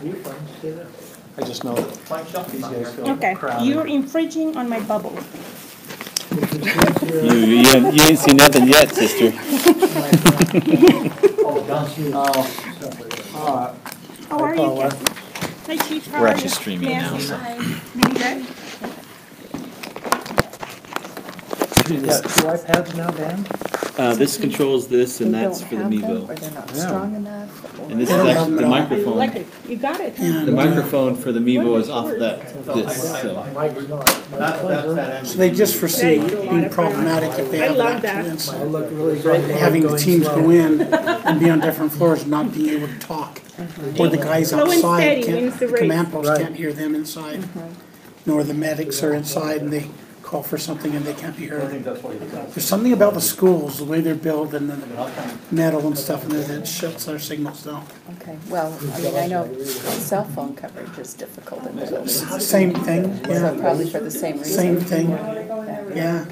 You fine, stay there. I just know that Fine, shut these up. guys feel Okay, crowded. you're infringing on my bubble. You ain't seen nothing yet, sister. Oh, downstairs. How are you, Kathy? Hi, Chief, how We're are actually you? streaming now, Nancy? so. Doing good? You got 2 iPads now, Dan? This controls this, and They that's don't for the have them, Mevo. or they're not Yeah. strong enough. And this is or- actually the I microphone. like it. You got it, huh? The microphone for the Mevo is off this. So. Mike's not. So they just foresee Yeah, you do a lot being of problematic if they I have love an that. actual incident. I look really great. Having the teams go in and be on different floors, not being able to talk. Or the guys Slow and outside steady can't, wins the the race. command post Right. can't hear them inside. Nor the medics are inside and they call for something and they can't be heard. There's something about the schools, the way they're built and the metal and stuff in there that shuts our signals down. Okay, well, I mean, I know cell phone coverage is difficard in the buildings. Same thing, So yeah, probably for the same reason. same thing, yeah.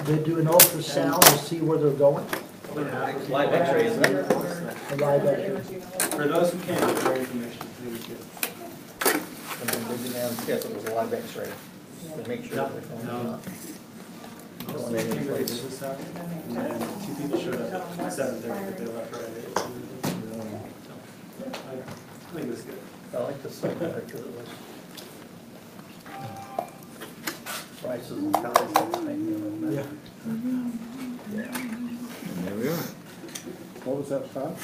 They do an ultrasound to see where they're going. Live X-ray, isn't it? A live X-ray. For those who can't get their information, they would get. And then they do down, yes, it was a live X-ray. To make sure that they're going No. on. Most came to the business time, and then 2 people showed up at 7:30, but they left right at 8. I think it was good. I like the second picture of this. Prices and colors. Yeah. There we are. What was that, Scott?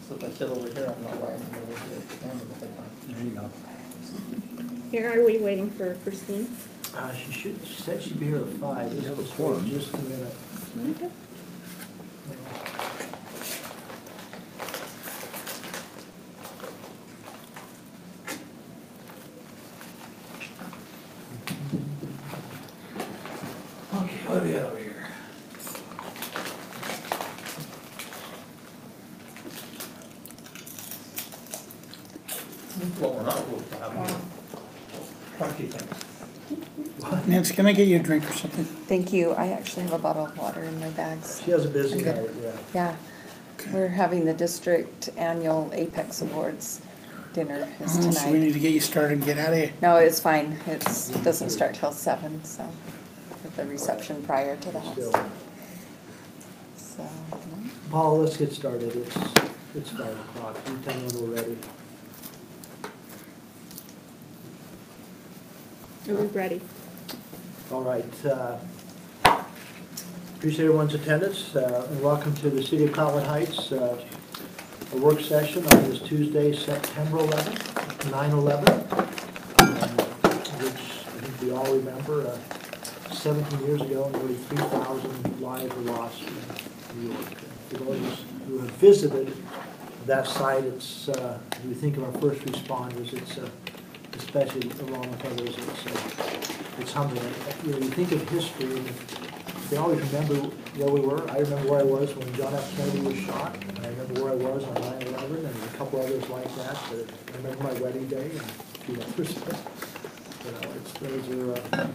So if I sit over here, I'm not lying. There you go. Here, are we waiting for Christine? She said she'd be here at 5. Just a forum. Just a minute. Okay. Okay, what do we got over here? Well, we're not ruled out. What do you think? Nancy, can I get you a drink or something? Thank you. I actually have a bottle of water in my bags. She has a busy I'm night, good. yeah. Yeah, we're having the district annual Apex Awards dinner is Oh, so we tonight. need to get you started and get out of here. No, it's fine. It doesn't start till 7, so with the reception prior to the house. Still. So, Paul, let's get started. It's 5 o'clock. You tell me when we're ready. Are we ready? All right. Appreciate everyone's attendance and welcome to the City of Cottonwood Heights, a work session on this Tuesday, September 11th, 9/11, which I think we all remember 17 years ago, nearly 3,000 lives were lost in New York. For those who have visited that site, it's, we think of our first responders, it's especially along with others, it's humbling. You know, you think of history, and they always remember where we were. I remember where I was when John F. Kennedy was shot, and I remember where I was on 9/11, and a couple others like that. But I remember my wedding day and a few others. You know, those are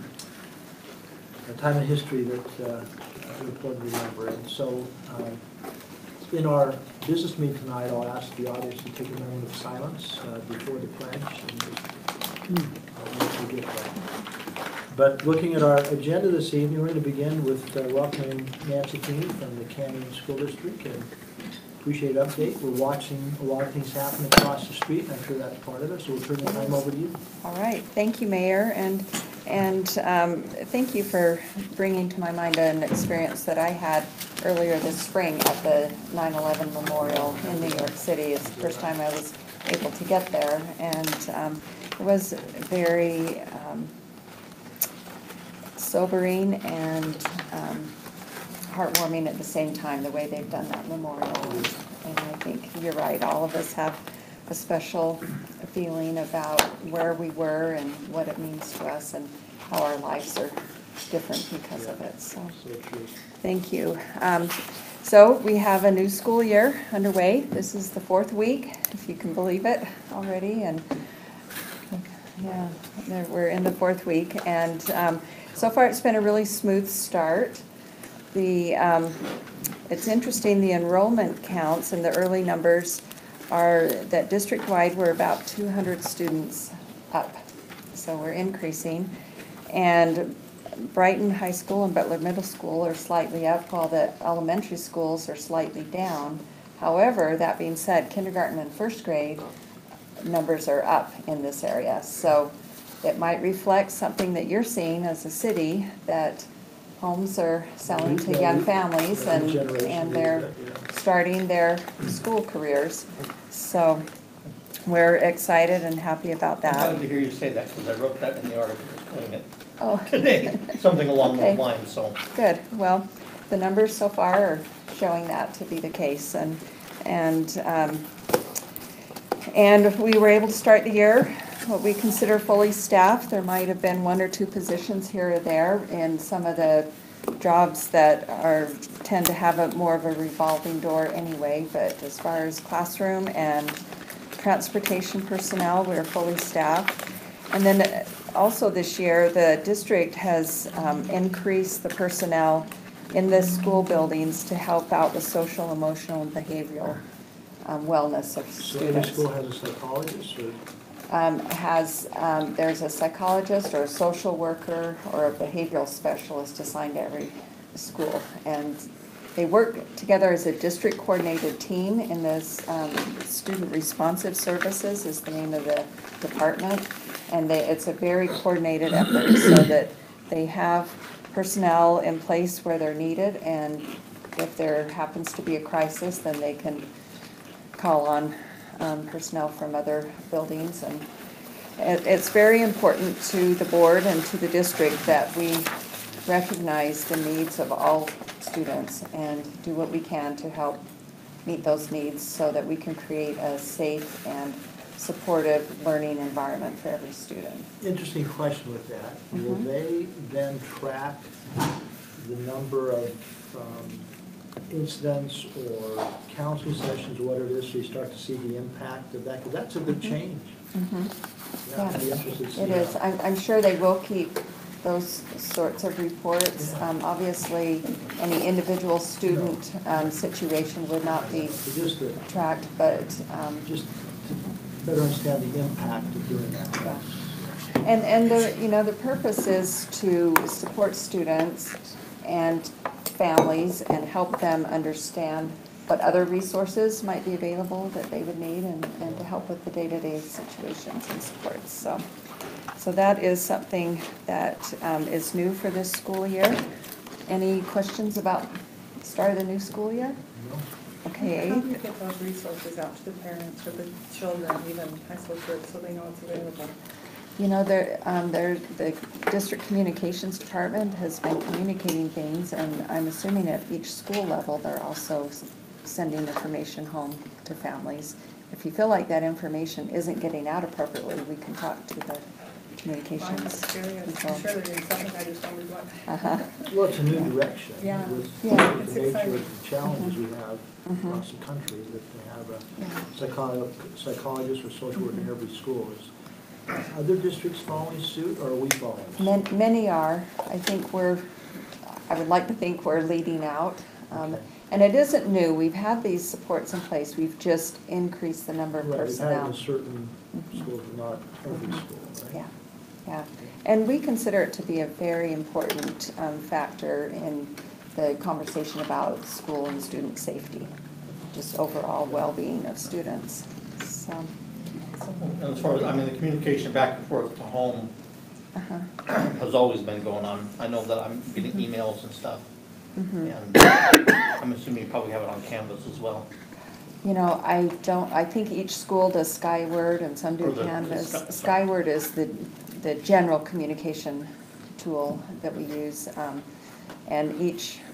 a time in history that is important to remember. And so, in our business meeting tonight, I'll ask the audience to take a moment of silence before the pledge. And once we get there. But looking at our agenda this evening, we're going to begin with welcoming Nancy Keeney from the Canyon School District. And appreciate the update. We're watching a lot of things happen across the street, and I'm sure that's part of it. So we'll turn the time over to you. all right, thank you, Mayor, and thank you for bringing to my mind an experience that I had earlier this spring at the 9/11 Memorial in New York City. It's the first time I was able to get there, and it was very sobering and heartwarming at the same time, the way they've done that memorial. And I think you're right, all of us have a special feeling about where we were and what it means to us and how our lives are different because of it. So, So true. thank you. So we have a new school year underway. This is the 4th week, if you can believe it already. And yeah, we're in the 4th week. And so far it's been a really smooth start. It's interesting, the enrollment counts and the early numbers are that district-wide, we're about 200 students up. So we're increasing. And Brighton High School and Butler Middle School are slightly up, while the elementary schools are slightly down. However, that being said, kindergarten and first grade numbers are up in this area. So it might reflect something that you're seeing as a city, that homes are selling to young families and they're starting their school careers. So we're excited and happy about I'm that. glad to hear you say that, because I wrote that in the article explaining it Oh, today, something along Okay. those lines, so. good. Well, the numbers so far are showing that to be the case. And we were able to start the year what we consider fully staffed. There might have been 1 or 2 positions here or there in some of the jobs that tend to have more of a revolving door anyway, but as far as classroom and transportation personnel, we're fully staffed. And then also this year, the district has increased the personnel in the school buildings to help out with social, emotional, and behavioral wellness of So every students. school has a psychologist, or? There's a psychologist or a social worker or a behavioral specialist assigned to every school. And they work together as a district coordinated team in this student responsive services is the name of the department. And it's a very coordinated effort so that they have personnel in place where they're needed, and if there happens to be a crisis, then they can call on personnel from other buildings. And it's very important to the board and to the district that we recognize the needs of all students and do what we can to help meet those needs so that we can create a safe and supportive learning environment for every student. Interesting question with that. Will they then track the number of incidents or counseling sessions or whatever it is, so you start to see the impact of that? Because that's a big change. Yeah, I'd be interested to see It that. is. I'm sure they will keep those sorts of reports. Yeah. Obviously, any individual student situation would not be So just to tracked, but just to better understand the impact of doing that. yeah. And the purpose is to support students and families and help them understand what other resources might be available that they would need and to help with the day-to-day situations and supports. So that is something that is new for this school year. Any questions about the start of the new school year? No? Okay. How do you get those resources out to the parents or the children, even high school kids, so they know it's available? The district communications department has been communicating things, and I'm assuming at each school level, they're also sending information home to families. If you feel like that information isn't getting out appropriately, we can talk to the I'm communications just curious. people. I'm sure they're doing something, I just wondered what. Uh-huh. Well, it's a new direction. Yeah. With Yeah. the It's nature exciting. of the challenges we have across the country, that they have a psychologist or social worker in every school. Is other districts following suit, or are we following suit? Many are. I would like to think we're leading out. Okay. And it isn't new. We've had these supports in place. We've just increased the number of Right, we've had it personnel. in certain schools, but not every school, right? Yeah, yeah. And we consider it to be a very important factor in the conversation about school and student safety, just overall well-being of students. So, And as far as, the communication back and forth to home uh-huh. has always been going on. I know that I'm getting emails and stuff. Mhm. And I'm assuming you probably have it on Canvas as well. I think each school does Skyward and some do Or the Canvas. Sky- Skyward is the general communication tool that we use. And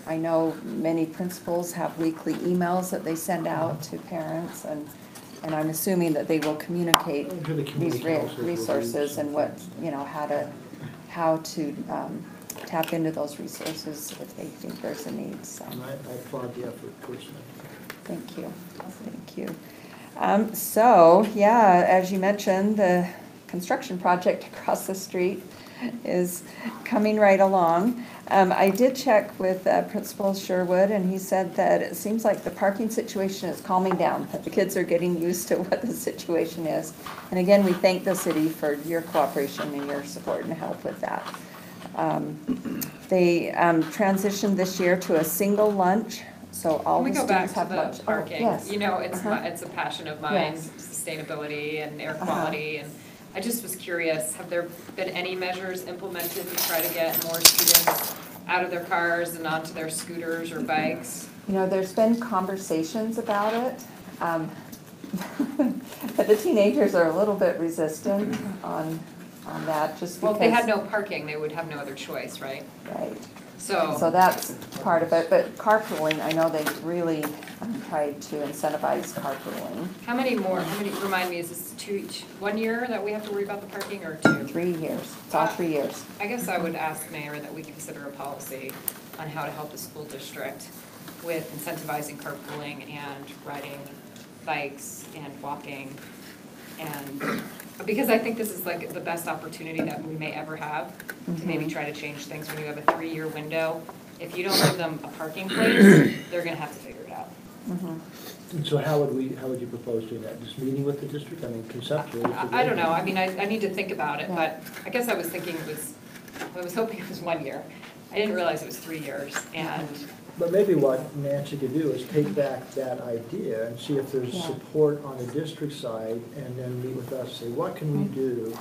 I know many principals have weekly emails that they send out to parents, and I'm assuming that they will communicate I'm sure the these community councils will resources use and how to tap into those resources if they think there's a need, so. And I applaud the effort personally. Thank you, thank you. So, yeah, as you mentioned, the construction project across the street is coming right along. I did check with Principal Sherwood, and he said that it seems like the parking situation is calming down, that the kids are getting used to what the situation is. And again, we thank the city for your cooperation and your support and help with that. They transitioned this year to a single lunch, so all Can we the go back students to have the lunch. Oh, parking? yes. You know, it's Uh-huh. it's a passion of mine, Yes. sustainability and air Uh-huh. quality. And I just was curious, have there been any measures implemented to try to get more students out of their cars and onto their scooters or bikes? You know, there's been conversations about it, but the teenagers are a little bit resistant on that, just Well, because. if they had no parking, they would have no other choice, right? Right. So So that's part of it, but carpooling, I know they've really tried to incentivize carpooling. how many, remind me, is this 1 year that we have to worry about the parking or 2? 3 years, it's all 3 years. I guess I would ask Mayor that we consider a policy on how to help the school district with incentivizing carpooling and riding bikes and walking. And because I think this is like the best opportunity that we may ever have to maybe try to change things when you have a 3-year window. If you don't give them a parking place, they're gonna have to figure it out. And so how would you propose doing that? Just meeting with the district? I mean, conceptually. I don't know, I mean, I need to think about it, but I guess I was thinking I was hoping it was 1 year. I didn't realize it was 3 years, and But maybe what Nancy could do is take back that idea and see if there's Yeah. support on the district side, and then meet with us, say, what can we do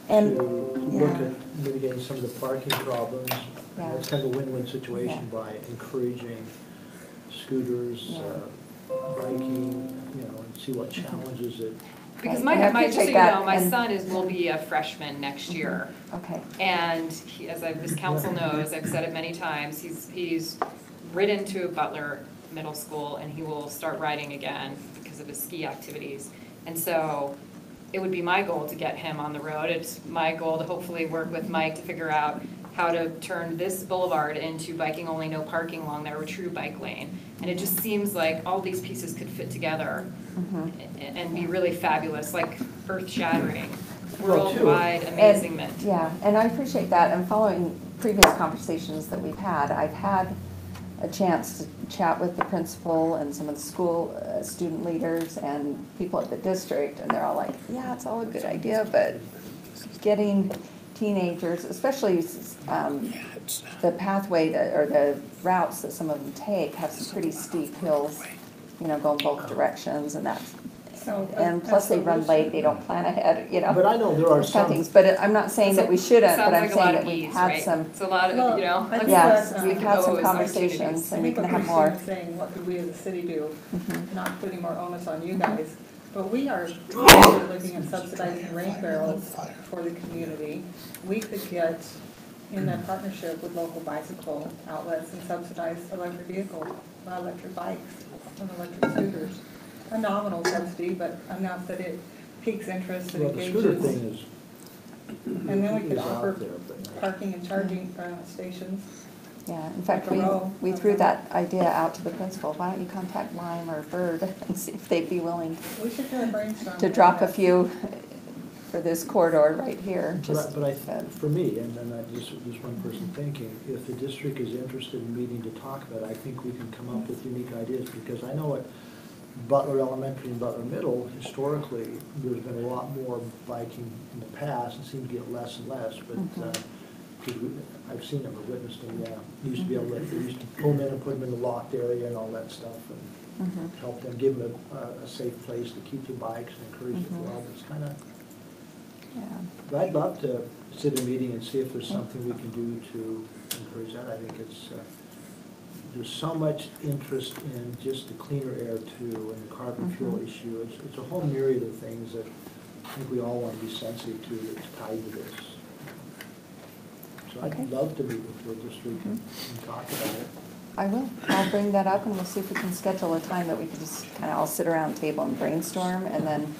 And, to look yeah. at mitigating some of the parking problems? Yeah. And it's kind of a win-win situation Yeah. by encouraging scooters, Yeah. Biking, you know, and see what challenges it. because Right, and I just so appreciate you that, know, my and- son will be a freshman next year. Okay, And he, as this council knows, I've said it many times, he's ridden to Butler Middle School and he will start riding again because of his ski activities. And so it would be my goal to get him on the road. It's my goal to hopefully work with Mike to figure out how to turn this boulevard into biking only, no parking along there, a true bike lane. And it just seems like all these pieces could fit together and be really fabulous, like earth-shattering, Well, too. worldwide amazement. yeah, and I appreciate that, and following previous conversations that we've had, I've had a chance to chat with the principal and some of the school student leaders and people at the district, and they're all like, yeah, it's all a good idea, but getting teenagers, especially the pathway or the routes that some of them take have some pretty steep hills, you know, going both directions, and that's, and plus they run late, they don't plan ahead, you know. But I know there are Those kind of some, things, but I'm not saying that we shouldn't, but Sounds I'm like a saying lot that of we've ease, had right? some, It's a lot of, Well, you know. I think yes, that, we've had some those conversations, opportunities. and we can have Christine more. was saying, what could we as a city do, not putting more onus on you guys, but we are looking at subsidizing rain barrels for the community. We could get in a partnership with local bicycle outlets and subsidize electric bikes and electric scooters. A nominal subsidy, but enough that it piques interest and well, the scooter engages. thing is, And then we could is out offer there, but. parking and charging stations. Yeah, in fact, Like a row. we threw that idea out to the principal. Why don't you contact Lime or Bird and see if they'd be willing We should do a brainstorm. to drop a few for this corridor right here, just. But for me, and then just one person thinking, if the district is interested in meeting to talk about it, I think we can come up with unique ideas, because I know at Butler Elementary and Butler Middle, historically, there's been a lot more biking in the past. It seems to get less and less, but, because I've seen them, I've witnessed them, yeah. Used to be able to, they used to pull them in and put them in the locked area and all that stuff, and help them, give them a safe place to keep their bikes and encourage the flow. It's kind of, Yeah. but I'd love to sit in a meeting and see if there's something we can do to encourage that. I think it's, there's so much interest in just the cleaner air too, and the carbon fuel issue. It's a whole myriad of things that I think we all want to be sensitive to that's tied to this. So Okay. I'd love to meet with the district and talk about it. I will. I'll bring that up, and we'll see if we can schedule a time that we can just kind of all sit around the table and brainstorm, and then,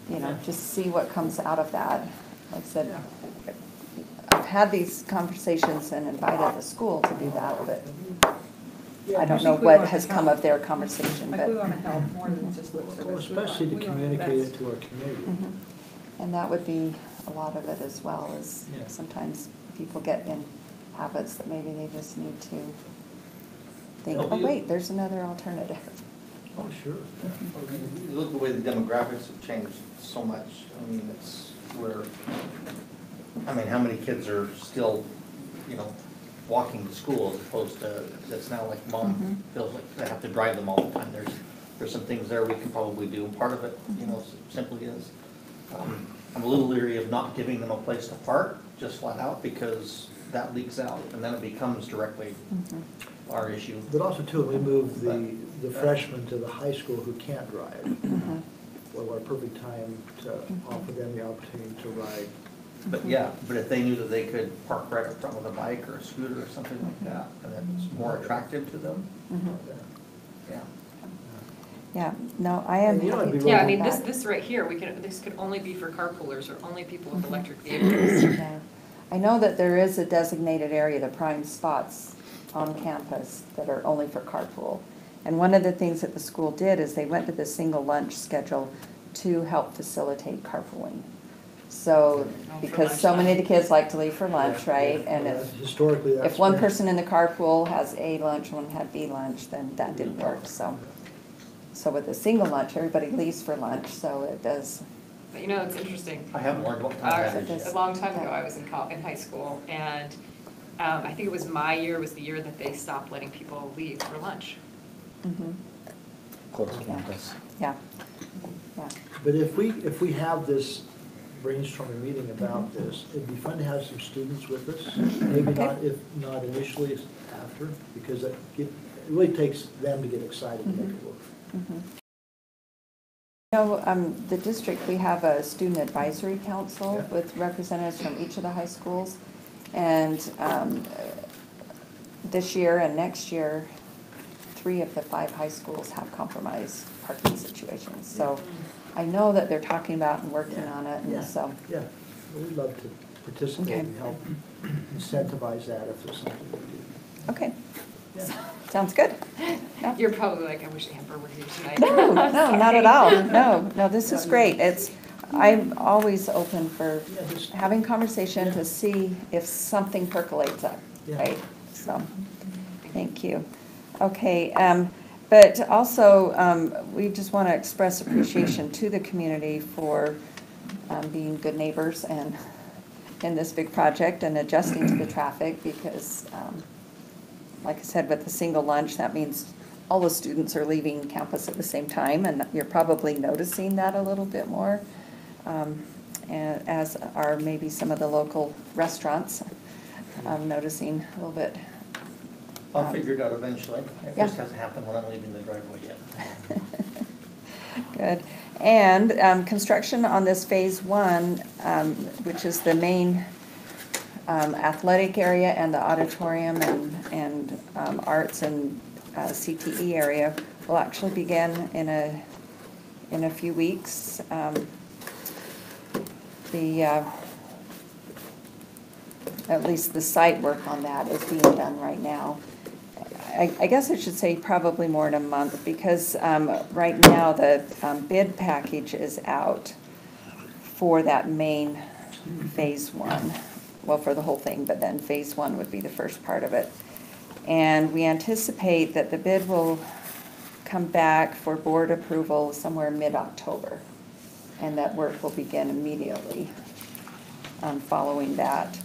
you know, just see what comes out of that. Like I said, I've had these conversations and invited the school to do that, but I don't know what has come of their conversation, Like, we but, want to help more than just lip Well, service. especially to We want communicate best. it to our community. and that would be a lot of it as well, is Yeah. sometimes people get in habits that maybe they just need to think, It'll oh be- wait, there's another alternative. Oh, sure. You look at the way the demographics have changed so much. I mean, it's where, I mean, how many kids are still, you know, walking to school as opposed to, that's now like mom feels like they have to drive them all the time. There's some things there we can probably do. Part of it, you know, simply is, I'm a little leery of not giving them a place to park, just flat out, because that leaks out and then it becomes directly our issue. But also too, we move the freshmen to the high school who can't drive. Well, what a perfect time to offer them the opportunity to ride. But yeah, but if they knew that they could park right up front with a bike or a scooter or something like that, and it's more attractive to them, yeah. Yeah, no, I am And you know, happy it'd to be Yeah, I have mean, that. this right here, this could only be for carpoolers or only people with electric vehicles. Yeah. I know that there is a designated area, the prime spots on campus, that are only for carpool. And one of the things that the school did is they went to the single lunch schedule to help facilitate carpooling. So, because so many of the kids like to leave for lunch, right? And Historically, that's if one been- person in the carpool has A lunch, one had B lunch, then that didn't work, so. So with a single lunch, everybody leaves for lunch, so it does. But you know, it's interesting. I haven't learned what kind of that is. A long time ago, I was in high school, and I think it was my year was the year that they stopped letting people leave for lunch. Close campus. Yeah, yeah. But if we have this brainstorming meeting about this, it'd be fun to have some students with us. Maybe Okay. not, if not initially, after, because it really takes them to get excited to make it work. You know, the district, we have a student advisory council Yeah. with representatives from each of the high schools. And this year and next year, 3 of the 5 high schools have compromised parking situations. So I know that they're talking about and working on it, Yeah. and so, Yeah, we'd love to participate Okay. and help incentivize that if there's something we do. okay, Yeah. sounds good. Yeah. You're probably like, I wish Amber were here tonight. No, no, not at all. No, this is great. I'm always open for Yeah, just- having conversation to see if something percolates up, Yeah. right? So, thank you. Okay, but also, we just want to express appreciation to the community for being good neighbors and in this big project and adjusting to the traffic because, like I said, with the single lunch, that means all the students are leaving campus at the same time, and you're probably noticing that a little bit more, and as are maybe some of the local restaurants noticing a little bit. I'll figure it out eventually. It Yeah. just hasn't happened when I'm leaving the driveway yet. Good. And construction on this phase 1, which is the main athletic area and the auditorium and arts and CTE area will actually begin in a few weeks. At least the site work on that is being done right now. I guess I should say probably more in a month because right now the bid package is out for that main phase 1. Well, for the whole thing, but then phase 1 would be the first part of it. And we anticipate that the bid will come back for board approval somewhere mid-October. And that work will begin immediately following that.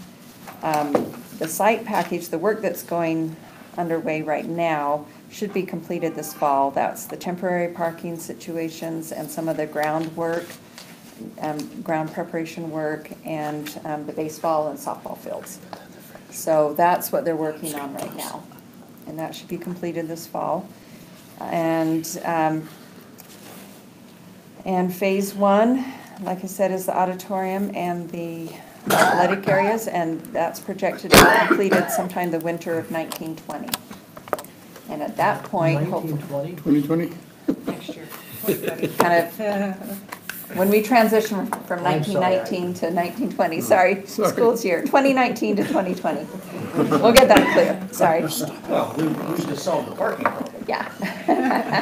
The site package, the work that's going underway right now should be completed this fall. That's the temporary parking situations and some of the groundwork, ground preparation work, and the baseball and softball fields. So that's what they're working on right now. And that should be completed this fall. And phase 1, like I said, is the auditorium and the athletic areas, and that's projected to be completed sometime the winter of 1920. And at that point, hopefully, 1920? 2020? Next year. kind of, when we transition from I'm sorry. 1919 to 1920, sorry, school's year, 2019 to 2020. We'll get that clear, sorry. Well, we should have solved the parking problem. Yeah.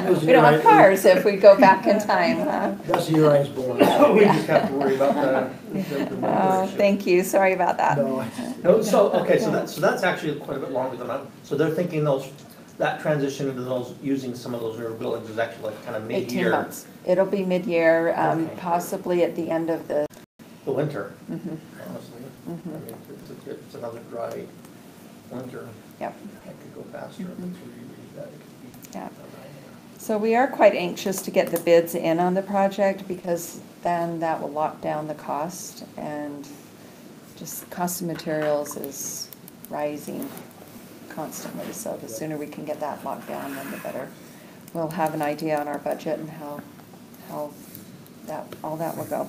was We the don't year have cars if we go back in time, huh? That's the year I was born. We just have to worry about the Oh, numbers. thank you, sorry about that. No, No, so, okay, so that's actually quite a bit longer than I'm, so they're thinking that transition into those, using some of those newer buildings is actually like kind of 18 mid-year. months. It'll be mid-year, Okay. possibly at the end of the, The winter, mhm, honestly. I mhm. mean, it's another dry winter. Yep. It could go faster if it's really bad. It could be. Yeah. So we are quite anxious to get the bids in on the project because then that will lock down the cost, and just cost of materials is rising constantly. So the sooner we can get that locked down, then the better. We'll have an idea on our budget and how all that will go.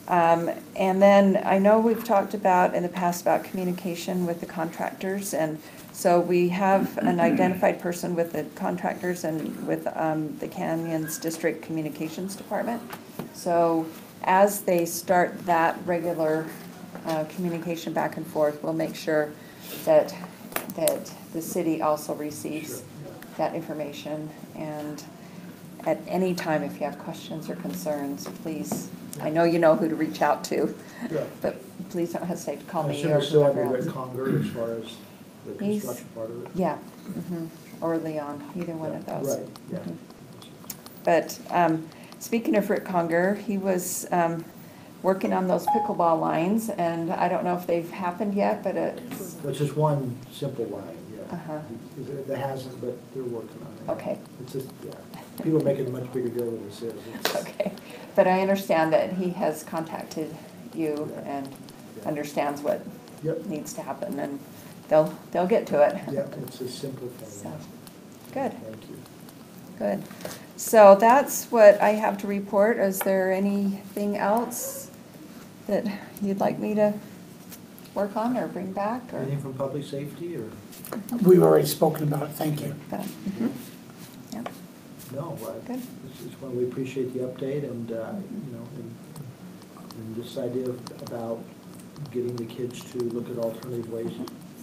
And then I know we've talked about in the past about communication with the contractors, and so we have an identified person with the contractors and with the Canyons District Communications Department. So as they start that regular communication back and forth, we'll make sure that the city also receives that information. And at any time, if you have questions or concerns, please, I know you know who to reach out to, Yeah. but please don't hesitate to call I me assume or it's still under whoever Rick else. Conger as far as the He's- construction part of it? Yeah, mhm, or Leon, either one of those. Right, yeah. Mhm. But speaking of Rick Conger, he was working on those pickleball lines, and I don't know if they've happened yet, but it's, That's just one simple line, yeah. Uh-huh. That hasn't, but they're working on it. Okay. It's just, yeah, people make it a much bigger deal than this is. It's- okay. But I understand that he has contacted you and understands what Yep, needs to happen, and they'll get to it. yep, it's a simple thing. So, yeah. good. Thank you. Good. So that's what I have to report. Is there anything else that you'd like me to work on or bring back? Or Anything from public safety or? We've already spoken about it, thank you. Mhm. Yeah. No, Good. it's when we appreciate the update and, and this idea about getting the kids to look at alternative ways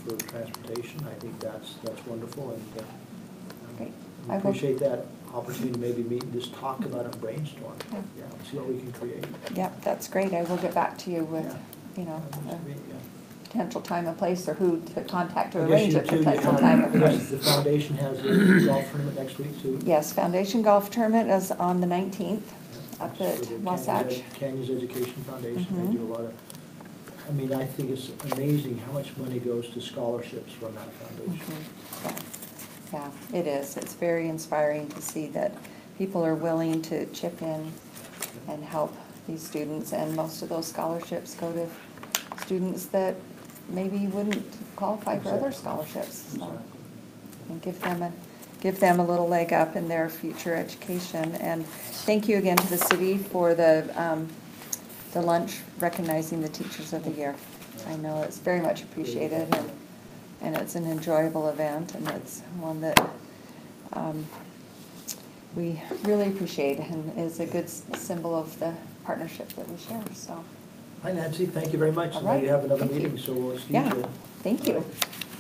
for transportation, I think that's wonderful, and Great. we I will- appreciate that opportunity to maybe meet and just talk about it and brainstorm. Yeah. Yeah, see what we can create. Yep, that's great. I will get back to you with, Yeah. you know, That a must be, yeah. potential time and place, or who to contact to I guess arrange you a too, you potential have- time and I guess place. the foundation has a golf tournament next week too. Yes, Foundation Golf Tournament is on the 19th up For at the Wasatch. Canyons Education Foundation, Mhm. they do a lot of, I mean, I think it's amazing how much money goes to scholarships from that foundation. Mhm. Yeah, it is. It's very inspiring to see that people are willing to chip in and help these students, and most of those scholarships go to students that maybe wouldn't qualify for other scholarships. So, and give them a little leg up in their future education. And thank you again to the city for the lunch recognizing the Teachers of the Year. I know it's very much appreciated, and it's an enjoyable event, and it's one that we really appreciate, and is a good symbol of the partnership that we share, so. Hi Nancy, thank you very much. All Now you right. have another Thank you. meeting, so we'll excuse Yeah, you. thank you.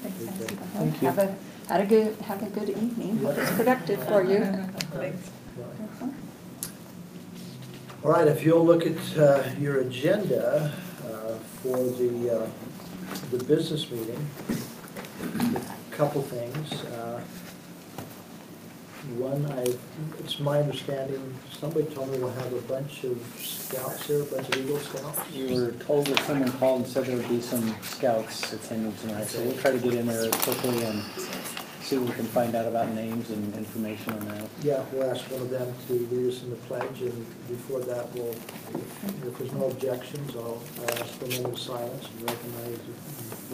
Thank you. Have a good evening. Hope it's productive for you. Thanks. All right, if you'll look at your agenda for the business meeting, a couple things. One, it's my understanding, somebody told me we'll have a bunch of scouts here, a bunch of Eagle Scouts. We were told that someone called and said there would be some scouts attending tonight, so we'll try to get in there quickly and see what we can find out about names and information on that. Yeah, we'll ask one of them to lead us in the pledge, and before that, if there's no objections, I'll ask for a moment of silence and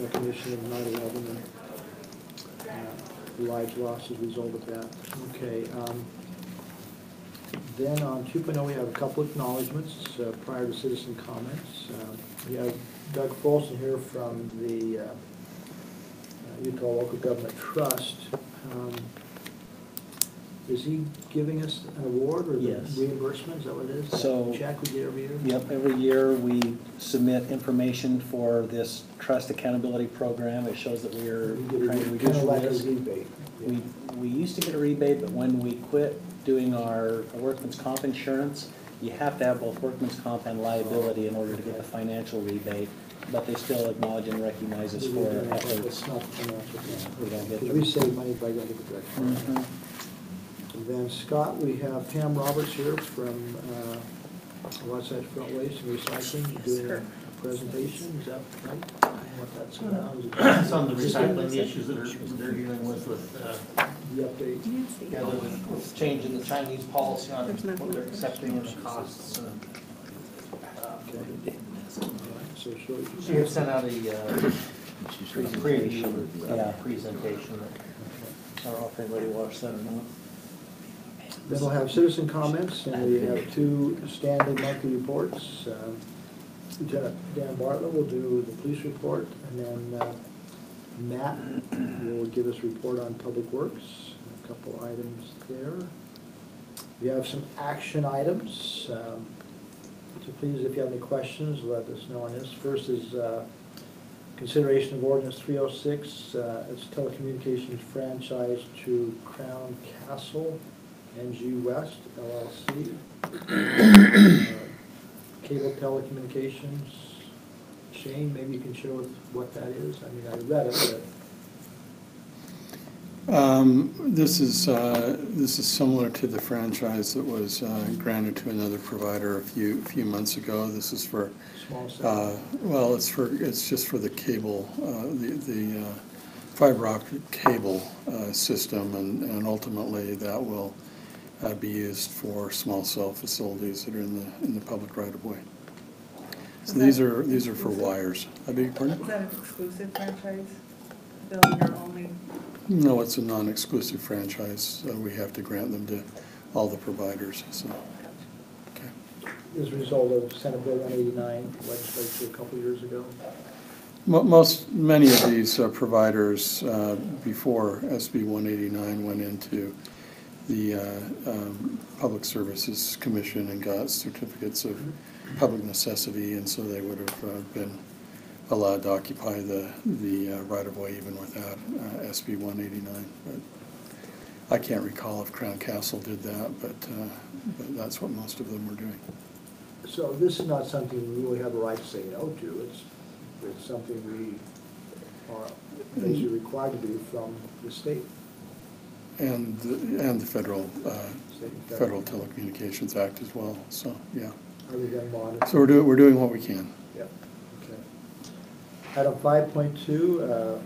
recognition of 9/11 and lives lost as a result of that. Okay. Then on 2.0, we have a couple acknowledgements prior to citizen comments. We have Doug Folsom here from the Utah Local Government Trust. Is he giving us an award or the Yes. reimbursement? Is that what it is? So- Check we get every year? Yep, every year we submit information for this trust accountability program. It shows that we are trying to Kind reduce of like a risk. rebate. We we used to get a rebate, but when we quit doing our workman's comp insurance, you have to have both workman's comp and liability in order to get the financial rebate, but they still acknowledge and recognize us for our efforts. It's not financial. We don't get Because the- we save money by going to the direct. Mhm. And then Scott, we have Pam Roberts here from Watside Front Waste and Recycling, doing a presentation, is that right? What that's about? Some of the recycling issues that they're dealing with The update. yeah, with changing the Chinese policy on what they're accepting and the costs. Okay. So she'll. She had sent out a preview Yeah. presentation. I don't know if anybody watched that or not. Then we'll have citizen comments, and we have two standing monthly reports. Lieutenant Dan Bartlett will do the police report, and then Matt will give us a report on Public Works, a couple items there. We have some action items, so please, if you have any questions, let us know on this. First is consideration of ordinance 306, it's telecommunications franchise to Crown Castle, NG West LLC. Cable telecommunications. Shane, maybe you can share with what that is. I mean, I read it, This is similar to the franchise that was granted to another provider a few months ago. This is for but small cell. well, it's just for the cable, the fiber optic cable system, and ultimately that will be used for small cell facilities that are in the public right of way. So these are for wires. I beg your pardon? Is that an exclusive franchise? Bill, you're only, No, it's a non-exclusive franchise. We have to grant them to all the providers, so. Okay. As a result of Senate Bill 189 legislature a couple years ago. Many of these providers before SB 189 went into the Public Services Commission and got certificates of public necessity, and so they would have been allowed to occupy the right-of-way even without SB 189. But I can't recall if Crown Castle did that, but that's what most of them were doing. So this is not something we really have a right to say no to. It's something we are basically required to do from the state. And the Federal Telecommunications Act as well. So yeah. Are we going to monitor? So we're doing what we can. Yeah. Okay. Item 5.2,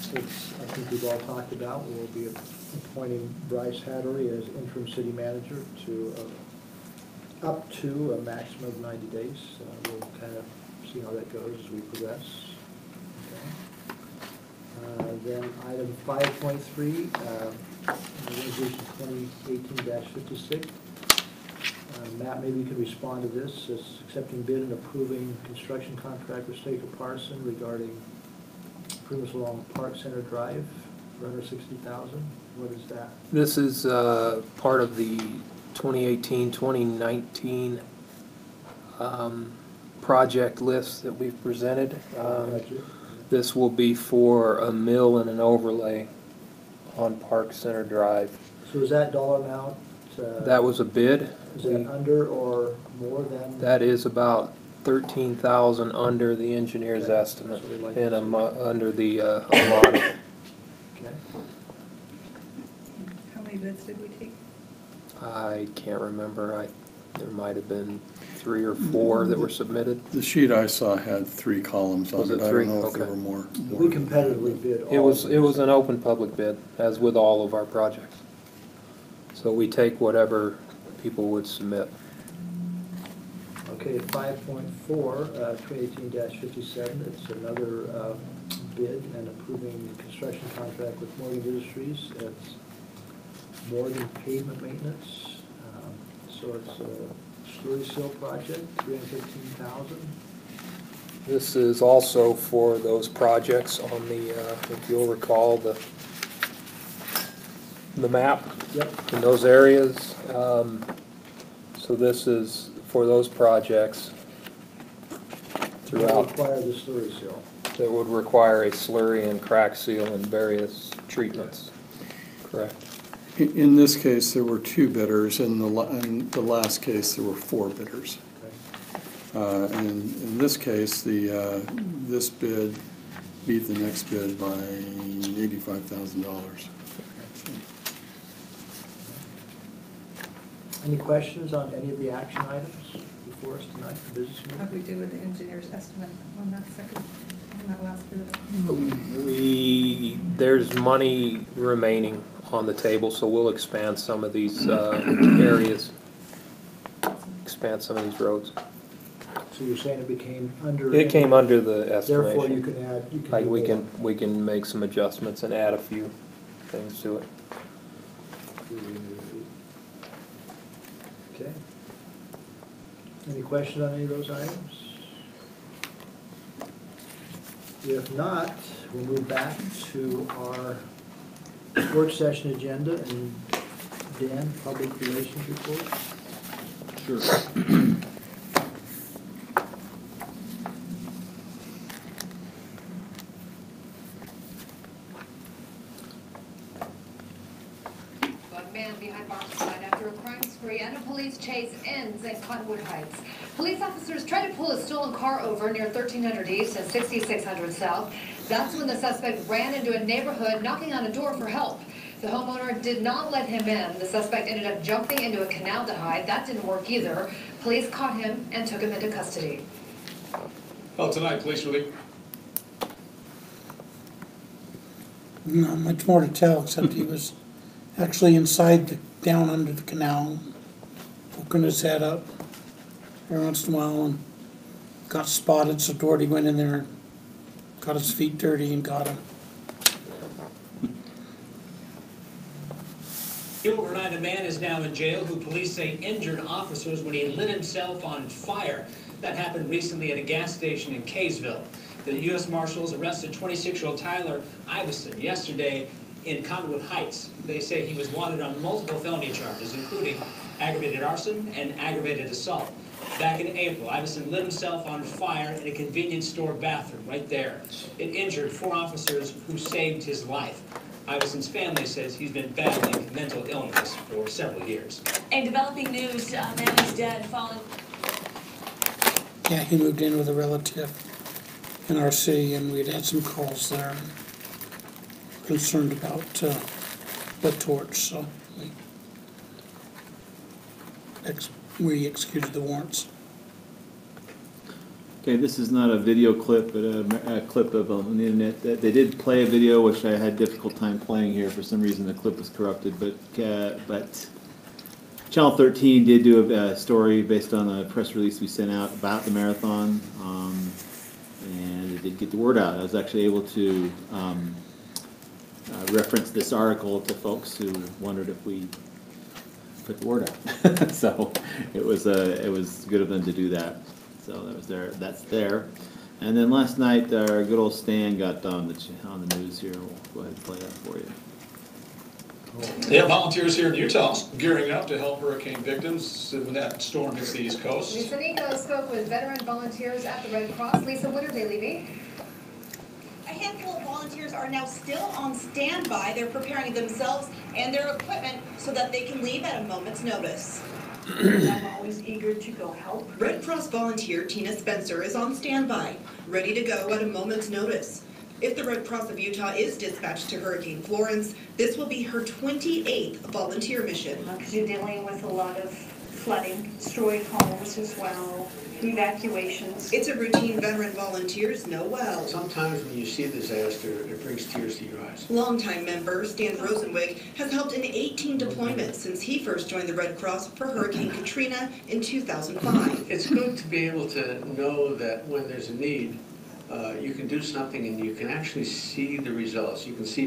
I think we've all talked about. We'll be appointing Bryce Hattery as interim city manager to up to a maximum of 90 days. We'll kind of see how that goes as we progress. Okay. Then item 5.3, resolution 2018-56. Matt, maybe you could respond to this. It's accepting bid and approving construction contract with Staker Parson regarding improvements along Park Center Drive for under $60,000. What is that? This is part of the 2018-2019 project list that we've presented. This will be for a mill and an overlay on Park Center Drive. So is that dollar amount? That was a bid. Is that under or more than? That is about 13,000 under the engineer's estimate and under the allotted. Okay. how many bids did we take? I can't remember. There might have been 3 or 4 that were submitted. The sheet I saw had 3 columns on Was it. it I 3? don't know if there Okay. were more. We competitively bid all. It was an open public bid, as with all of our projects. So we take whatever people would submit. Okay, 5.4, 2018-57, it's another bid and approving construction contract with Morgan Industries. It's Morgan Pavement Maintenance. So it's a slurry seal project, $315,000. This is also for those projects on the, if you'll recall, the map Yep. in those areas. So this is for those projects throughout Require the slurry seal. that would require a slurry and crack seal and various treatments. Correct. In this case, there were 2 bidders, in the last case, there were 4 bidders. And in this case, this bid beat the next bid by $85,000. Any questions on any of the action items before us tonight, the business How do meeting? we do with the engineer's estimate on that second, on that last bid? There's money remaining on the table, so we'll expand some of these areas, expand some of these roads. So you're saying it became under? It came under the estimation. Therefore, you can add, you can. Like do more. we can make some adjustments and add a few things to it. Okay. Any questions on any of those items? If not, we'll move back to our work session agenda, and Dan, public relations report. Sure. One man behind bars tonight after a crime spree and a police chase ends in Cottonwood Heights. Police officers tried to pull a stolen car over near 1300 East and 6600 South. That's when the suspect ran into a neighborhood, knocking on a door for help. The homeowner did not let him in. The suspect ended up jumping into a canal to hide. That didn't work either. Police caught him and took him into custody. Well, tonight, police relief. Not much more to tell, except he was actually down under the canal, poking his head up every once in a while, and got spotted, so Doherty went in there, got his feet dirty and got him. Overnight, a man is now in jail who police say injured officers when he lit himself on fire. That happened recently at a gas station in Kaysville. The U.S. Marshals arrested 26-year-old Tyler Iverson yesterday in Cottonwood Heights. They say he was wanted on multiple felony charges, including aggravated arson and aggravated assault. Back in April, Iverson lit himself on fire in a convenience store bathroom right there. It injured 4 officers who saved his life. Iverson's family says he's been battling mental illness for several years. And developing news, man is dead following. Yeah, he moved in with a relative in our city, and we'd had some calls there concerned about the torch, so we executed the warrants. Okay, this is not a video clip, but a clip of on the internet. They did play a video, which I had difficult time playing here. For some reason, the clip was corrupted. But Channel 13 did do a story based on a press release we sent out about the marathon, and it did get the word out. I was actually able to reference this article to folks who wondered if we put the word out. So it was good of them to do that. So that was there. That's there. And then last night, our good old Stan got on the news here. We'll go ahead and play that for you. Yeah, volunteers here in Utah gearing up to help hurricane victims when that storm hits the East Coast. Lisa Nico spoke with veteran volunteers at the Red Cross. Lisa, what are they leaving? A handful of volunteers are now still on standby. They're preparing themselves and their equipment so that they can leave at a moment's notice. I'm always eager to go help. Red Cross volunteer Tina Spencer is on standby, ready to go at a moment's notice. If the Red Cross of Utah is dispatched to Hurricane Florence, this will be her 28th volunteer mission. Because you're dealing with a lot of flooding, destroyed homes as well, evacuations. It's a routine veteran volunteers know well. Sometimes when you see a disaster, it brings tears to your eyes. Longtime member Stan Rosenwig has helped in 18 deployments since he first joined the Red Cross for Hurricane Katrina in 2005. It's good to be able to know that when there's a need, you can do something and you can actually see the results. You can see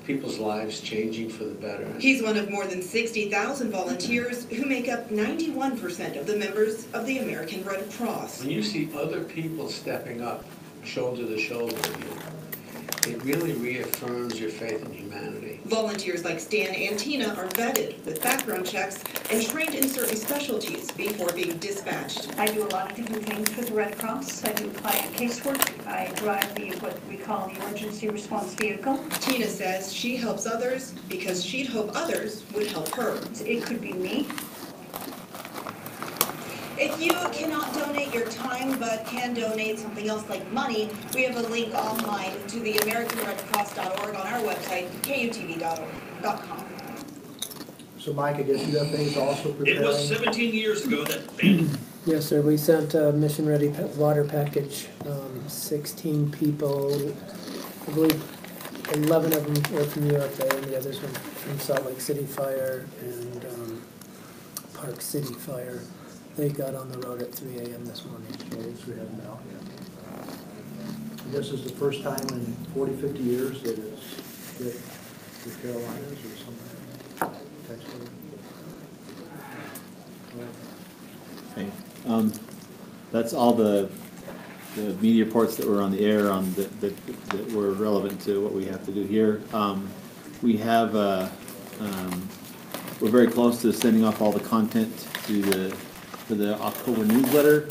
people's lives changing for the better. He's one of more than 60,000 volunteers who make up 91% of the members of the American Red Cross. When you see other people stepping up shoulder to shoulder with you, it really reaffirms your faith in humanity. Volunteers like Stan and Tina are vetted with background checks and trained in certain specialties before being dispatched. I do a lot of different things with the Red Cross. I do client casework. I drive what we call the emergency response vehicle. Tina says she helps others because she'd hope others would help her. It could be me. If you cannot donate your time but can donate something else like money, we have a link online to the AmericanRedCross.org on our website, KUTV.com. So Mike, I guess UFA is also preparing. It was 17 years ago that Yes, sir. We sent a mission-ready water package, 16 people. I believe 11 of them were from UFA, and the others were from Salt Lake City Fire and Park City Fire. They got on the road at 3 a.m. this morning. So we have now, yeah. This is the first time in 40, 50 years that it's hit the Carolinas or something. Texas. Okay. That's all the media reports that were on the air on that were relevant to what we have to do here. We have we're very close to sending off all the content for the October newsletter.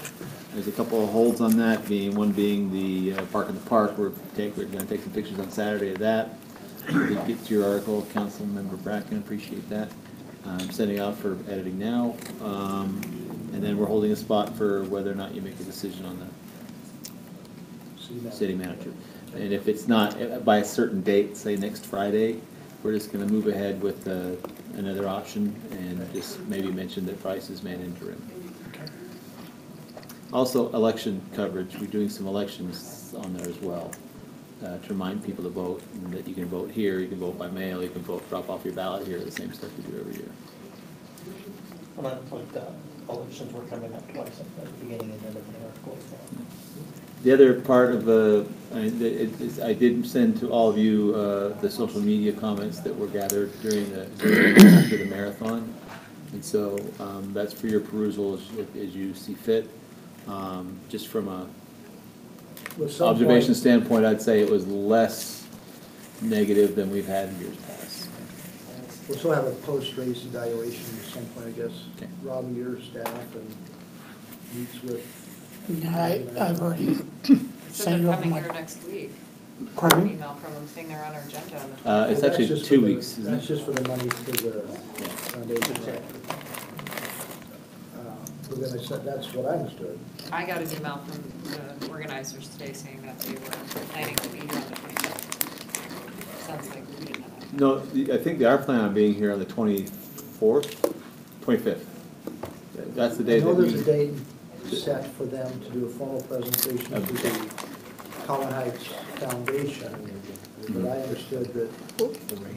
There's a couple of holds on that, one being the Park in the Park. We're going to take some pictures on Saturday of that. Get to your article, Council Member Bracken, appreciate that. I'm sending out for editing now. And then we're holding a spot for whether or not you make a decision on the city manager. And if it's not by a certain date, say next Friday, we're just going to move ahead with another option and just maybe mention that Price is man interim. Also, election coverage. We're doing some elections on there as well to remind people to vote, and that you can vote here, you can vote by mail, you can vote, drop off your ballot here, the same stuff we do every year. Elections were coming up twice at the beginning and end of the article. The other part of I did send to all of you the social media comments that were gathered after the marathon, and so that's for your perusal as you see fit. Just from a observation standpoint, I'd say it was less negative than we've had in years past. We'll still have a post-race evaluation at some point, I guess. Okay. Rob, your staff and meets with. I've already So sent you they're up coming my. here next week. Pardon me? Email from them saying they're on our agenda on the 20th. It's actually 2 weeks. That's just for the money for the foundation. Right? But then I said, that's what I understood. I got an email from the organizers today saying that they were planning to be here on the 25th. Sounds like we didn't have that. No, I think they are planning on being here on the 24th, 25th. That's the day that I know there's a date set for them to do a formal presentation to the Collin Heights Foundation, but I understood that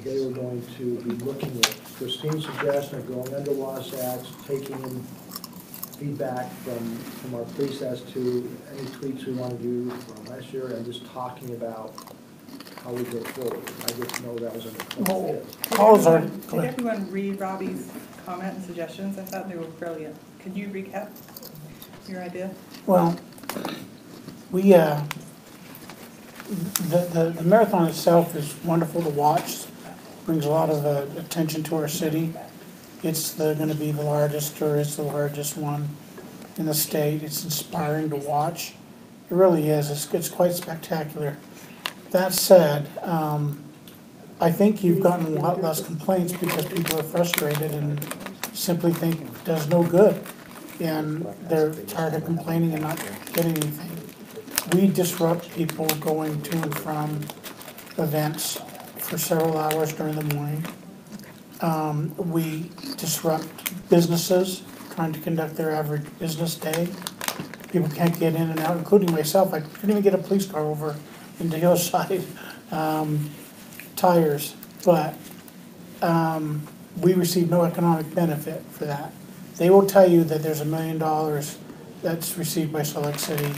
they were going to be looking at Christine's suggestion of going under Wasatch, taking in feedback from our police as to any tweaks we want to do from last year, and just talking about how we go forward. I didn't know that was in the 25th. Did everyone read Robbie's comment and suggestions? I thought they were brilliant. Could you recap your idea? Well, we, the marathon itself is wonderful to watch, brings a lot of attention to our city. It's going to be the largest, or it's the largest one in the state. It's inspiring to watch. It really is. It's quite spectacular. That said, I think you've gotten a lot less complaints because people are frustrated and simply think it does no good. And they're tired of complaining and not getting anything. We disrupt people going to and from events for several hours during the morning. We disrupt businesses trying to conduct their average business day. People can't get in and out, including myself. I couldn't even get a police car over into Hillside tires, but we receive no economic benefit for that. They will tell you that there's $1 million that's received by Salt Lake City,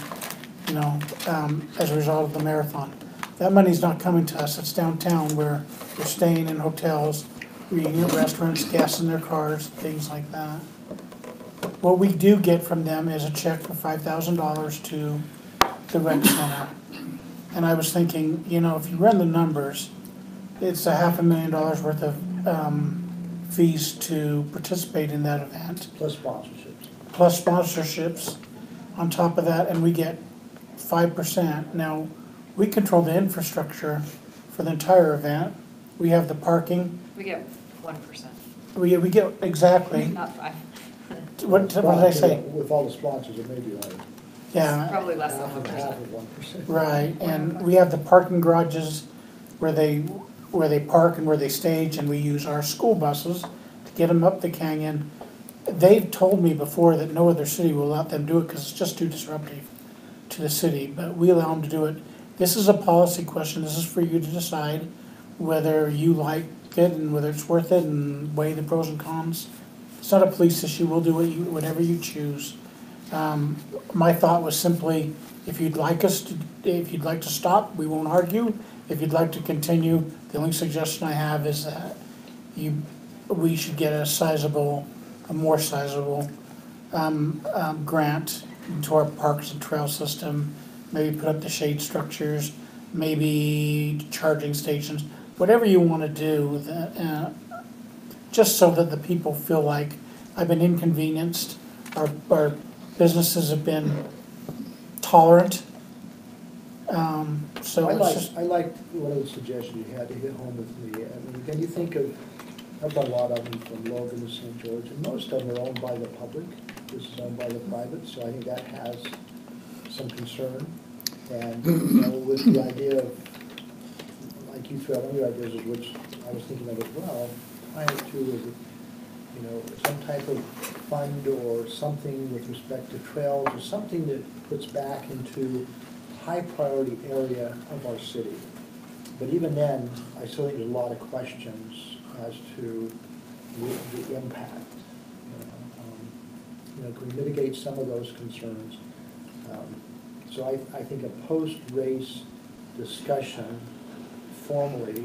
as a result of the marathon. That money's not coming to us. It's downtown where they're staying in hotels, we're eating at restaurants, gas in their cars, things like that. What we do get from them is a check for $5,000 to the rec center. And I was thinking, you know, if you run the numbers, it's $500,000 worth of fees to participate in that event, Plus sponsorships. plus sponsorships on top of that, and we get 5%. Now, we control the infrastructure for the entire event. We have the parking. We get 1%, We get, exactly. not 5. What did I say? With all the sponsors, it may be like Yeah. Probably less than half of 1%. 1%. Right, and we have the parking garages where they park and where they stage, and we use our school buses to get them up the canyon. They've told me before that no other city will let them do it because it's just too disruptive to the city, but we allow them to do it. This is a policy question. This is for you to decide whether you like it and whether it's worth it and weigh the pros and cons. It's not a police issue. We'll do whatever you choose. My thought was simply, if you'd like to stop, we won't argue. If you'd like to continue, the only suggestion I have is that we should get a more sizable grant into our parks and trail system. Maybe put up the shade structures, maybe charging stations, whatever you want to do, just so that the people feel like I've been inconvenienced, our businesses have been tolerant. So I liked one of the suggestions you had to hit home with me. I mean, can you think of, I've got a lot of them from Logan to St. George, and most of them are owned by the public. This is owned by the private, so I think that has some concern. And, you know, with the idea of, like you threw out other ideas, of which I was thinking of as well, I have too, is, you know, some type of fund or something with respect to trails, or something that puts back into high priority area of our city. But even then, I still think there's a lot of questions as to the impact. You know, can we mitigate some of those concerns? So I think a post-race discussion formally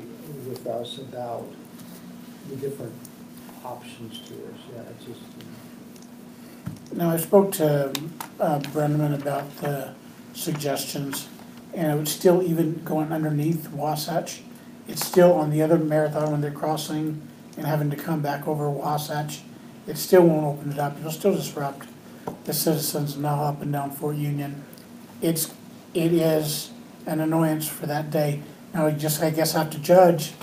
with us about the different options to us. Yeah, it's just. Now, I spoke to Brenneman about the suggestions, and it would still, even going underneath Wasatch, it's still on the other marathon when they're crossing and having to come back over Wasatch, it still won't open it up. It'll still disrupt the citizens now up and down Fort Union. It is an annoyance for that day. Now, I guess have to judge,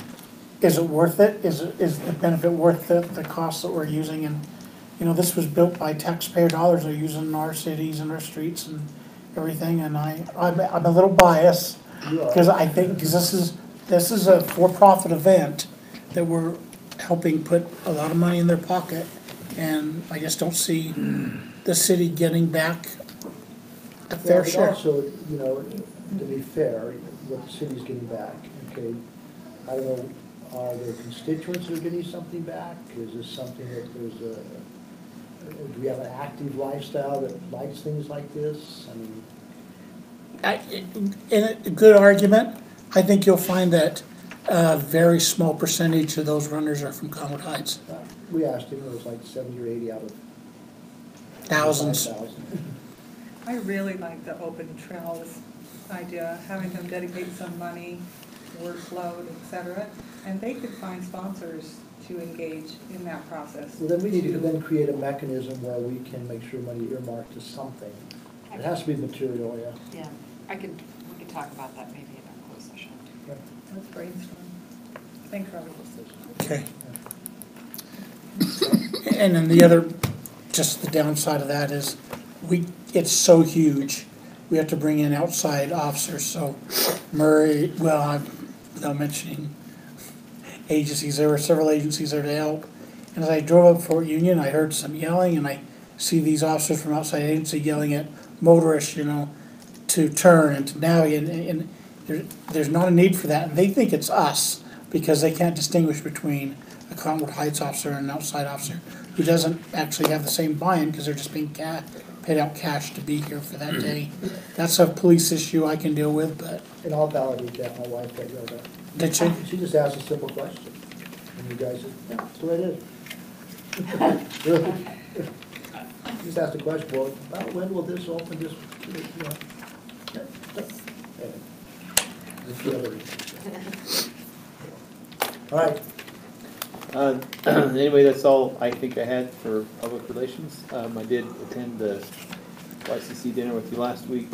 is it worth it? Is the benefit worth the cost that we're using? And, you know, this was built by taxpayer dollars. They're using in our cities and our streets and everything, and I'm a little biased because I think this is a for-profit event that we're helping put a lot of money in their pocket, and I just don't see the city getting back a fair share. Also, you know, to be fair, what the city's getting back, okay, I don't know, are there constituents that are getting something back? Is this something that there's do we have an active lifestyle that likes things like this? I mean, In a good argument, I think you'll find that a very small percentage of those runners are from Cottonwood Heights. We asked him, it was like 70 or 80 out of thousands. I really like the open trails idea, having them dedicate some money, workload, et cetera, and they could find sponsors to engage in that process. Well, then we need to then create a mechanism where we can make sure money earmarked to something. It has to be material, yeah. Yeah, we could talk about that maybe in our closed session. Yeah. Let's brainstorm. Thanks, Robbie. Okay. And then the other, just the downside of that is it's so huge. We have to bring in outside officers, so Murray, without mentioning agencies, there were several agencies there to help. And as I drove up Fort Union, I heard some yelling, and I see these officers from outside agency yelling at motorists, you know, to turn and to navigate, and there's not a need for that. And they think it's us because they can't distinguish between a Cottonwood Heights officer and an outside officer who doesn't actually have the same buy-in because they're just being paid out cash to be here for that day. That's a police issue I can deal with, but. And I'll validate that, my wife got yelled at. Did she? She just asked a simple question, and you guys said, yeah, that's the way it is. Really? She just asked a question, well, about when will this open, this, you know? That's the other. All right. Anyway, that's all I think I had for public relations. I did attend the YCC dinner with you last week.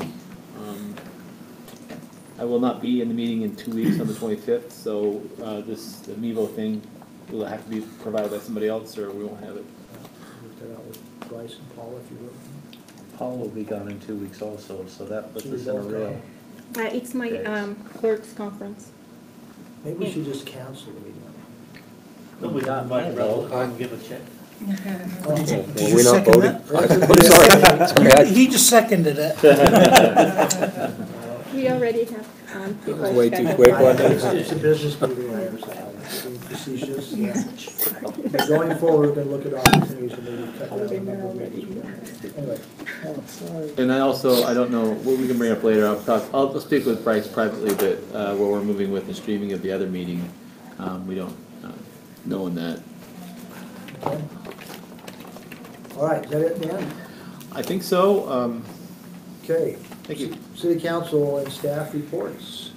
I will not be in the meeting in 2 weeks on the 25th, so this Amiibo thing will have to be provided by somebody else, or we won't have it. Work that out with Bryce and Paul, if you will. Paul will be gone in 2 weeks also, so that puts So we us in a both real. It's my clerk's conference. Maybe we should just cancel the meeting. We got invited, bro. I'll give a check. Did you second that? I'm sorry. He just seconded it. We already have people Way too scheduled. quick, wasn't it? It's a business meeting, I understand. It's being facetious. But going forward, we're going to look at opportunities to maybe cut down the number of meetings. Anyway. And I don't know, what we can bring up later, I'll speak with Bryce privately, but where we're moving with the streaming of the other meeting, we don't know on that. Okay. All right, is that it, Dan? I think so. Okay. Thank you. City Council and staff reports.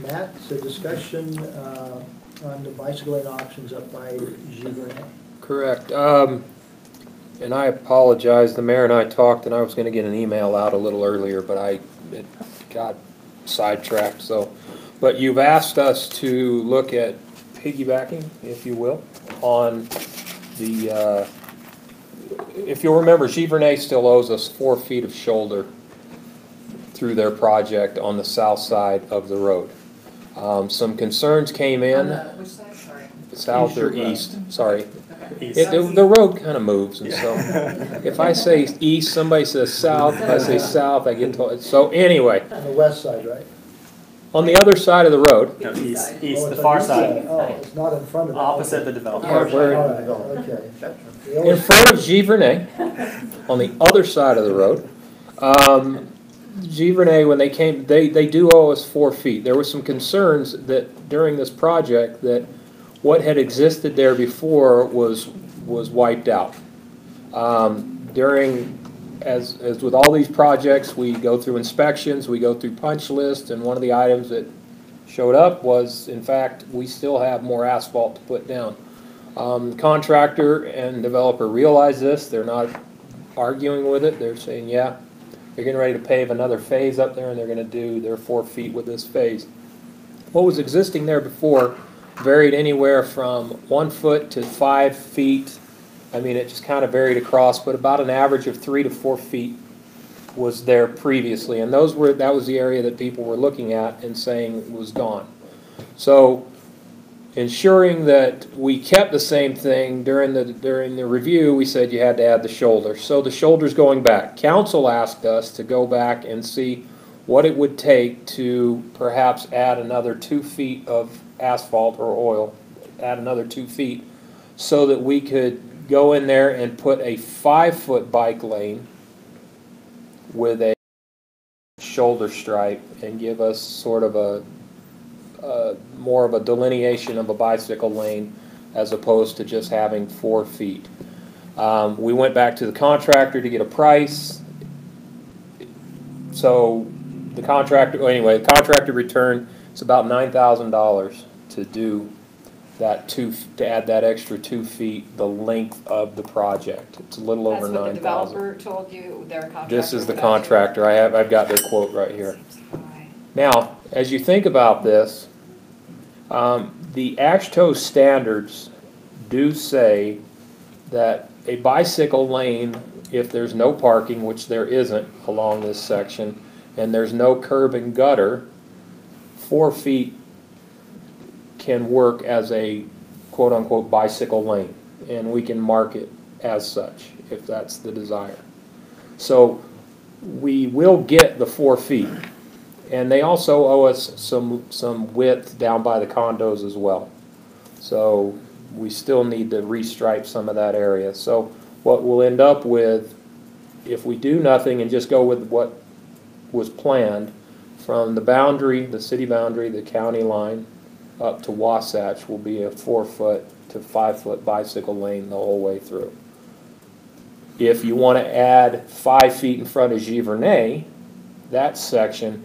Matt, it's a discussion on the bicycle lane options up by Giverny. Correct. And I apologize, the mayor and I talked, and I was gonna get an email out a little earlier, but it got sidetracked, so. But you've asked us to look at piggybacking, if you will, on the, if you'll remember, Giverny still owes us 4 feet of shoulder through their project on the south side of the road. Some concerns came in. Which side, sorry? South or east, sorry. The road kind of moves, and so if I say east, somebody says south. If I say south, I get told. So anyway. On the west side, right? On the other side of the road. No, east, Oh, the it's far on the side. east Oh, it's not in front of it. Opposite the development. Yeah, we're- All right, okay. In front of Giverny, on the other side of the road. Giverny, when they came, they do owe us 4 feet. There were some concerns that during this project that what had existed there before was wiped out. As with all these projects, we go through inspections, we go through punch lists, and one of the items that showed up was, in fact, we still have more asphalt to put down. Contractor and developer realize this. They're not arguing with it. They're saying, yeah, they're getting ready to pave another phase up there, and they're going to do their 4 feet with this phase. What was existing there before varied anywhere from 1 foot to 5 feet. I mean, it just kind of varied across, but about an average of 3 to 4 feet was there previously, and that was the area that people were looking at and saying was gone. So, ensuring that we kept the same thing during the review, we said you had to add the shoulder. So the shoulder's going back. Council asked us to go back and see what it would take to perhaps add another 2 feet of asphalt or oil, add another 2 feet, so that we could go in there and put a 5-foot bike lane with a shoulder stripe and give us sort of a more of a delineation of a bicycle lane as opposed to just having 4 feet. We went back to the contractor to get a price. So the contractor returned, it's about $9,000 to do that to add that extra 2 feet, the length of the project. It's a little over $9,000. That's what the developer told you, their contractor. This is the contractor. I've got their quote right here. Now, as you think about this, the AASHTO standards do say that a bicycle lane, if there's no parking, which there isn't along this section, and there's no curb and gutter, 4 feet can work as a quote-unquote bicycle lane, and we can mark it as such if that's the desire. So we will get the 4 feet, and they also owe us some width down by the condos as well. So we still need to restripe some of that area. So what we'll end up with, if we do nothing and just go with what was planned, from the boundary, the city boundary, the county line, up to Wasatch will be a 4 foot to 5 foot bicycle lane the whole way through. If you want to add 5 feet in front of Giverny, that section,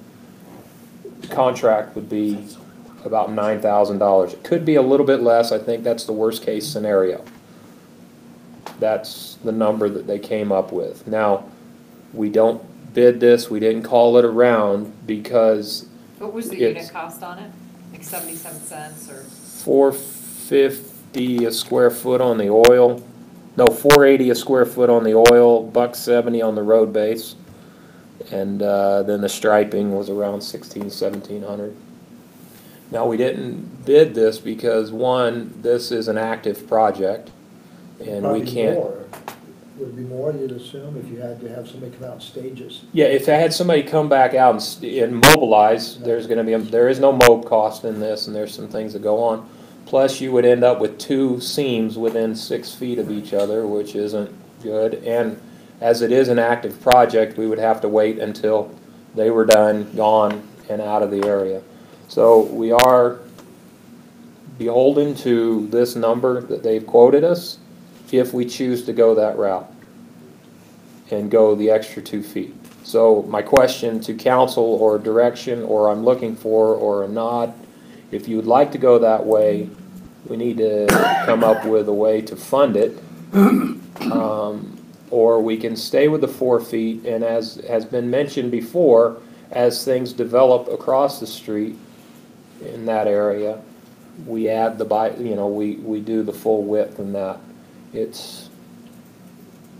contract would be about $9,000. It could be a little bit less. I think that's the worst case scenario. That's the number that they came up with. Now, we don't bid this, we didn't call it around because What was the unit cost on it? Like 77 cents or? $4.50 a square foot on the oil. No, $4.80 a square foot on the oil, $1.70 on the road base. And then the striping was around $1,600–1,700. Now, we didn't bid this because, one, this is an active project, and we can't. Would it be more, you'd assume, if you had to have somebody come out in stages? Yeah, if I had somebody come back out and mobilize, there is no mob cost in this, and there's some things that go on. Plus, you would end up with 2 seams within 6 feet of each other, which isn't good. And as it is an active project, we would have to wait until they were done, gone, and out of the area. So we are beholden to this number that they've quoted us if we choose to go that route and go the extra 2 feet. So my question to council or direction, or I'm looking for, or a nod, if you would like to go that way, we need to come up with a way to fund it. Or we can stay with the 4 feet, and as has been mentioned before, as things develop across the street in that area, we add we do the full width and that.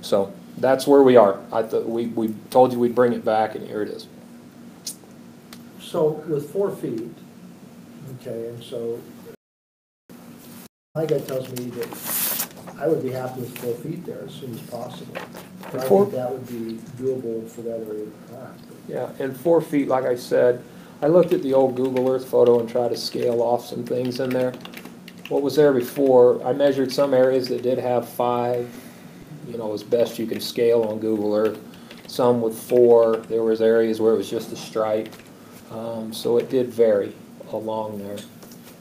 So that's where we are. I thought we told you we'd bring it back, and here it is. So with 4 feet, okay, and so my guy tells me that I would be happy with 4 feet there as soon as possible. But I think that would be doable for that area of the park. Yeah, and 4 feet, like I said, I looked at the old Google Earth photo and tried to scale off some things in there. What was there before, I measured some areas that did have 5, as best you can scale on Google Earth. Some with 4, there was areas where it was just a stripe. So it did vary along there.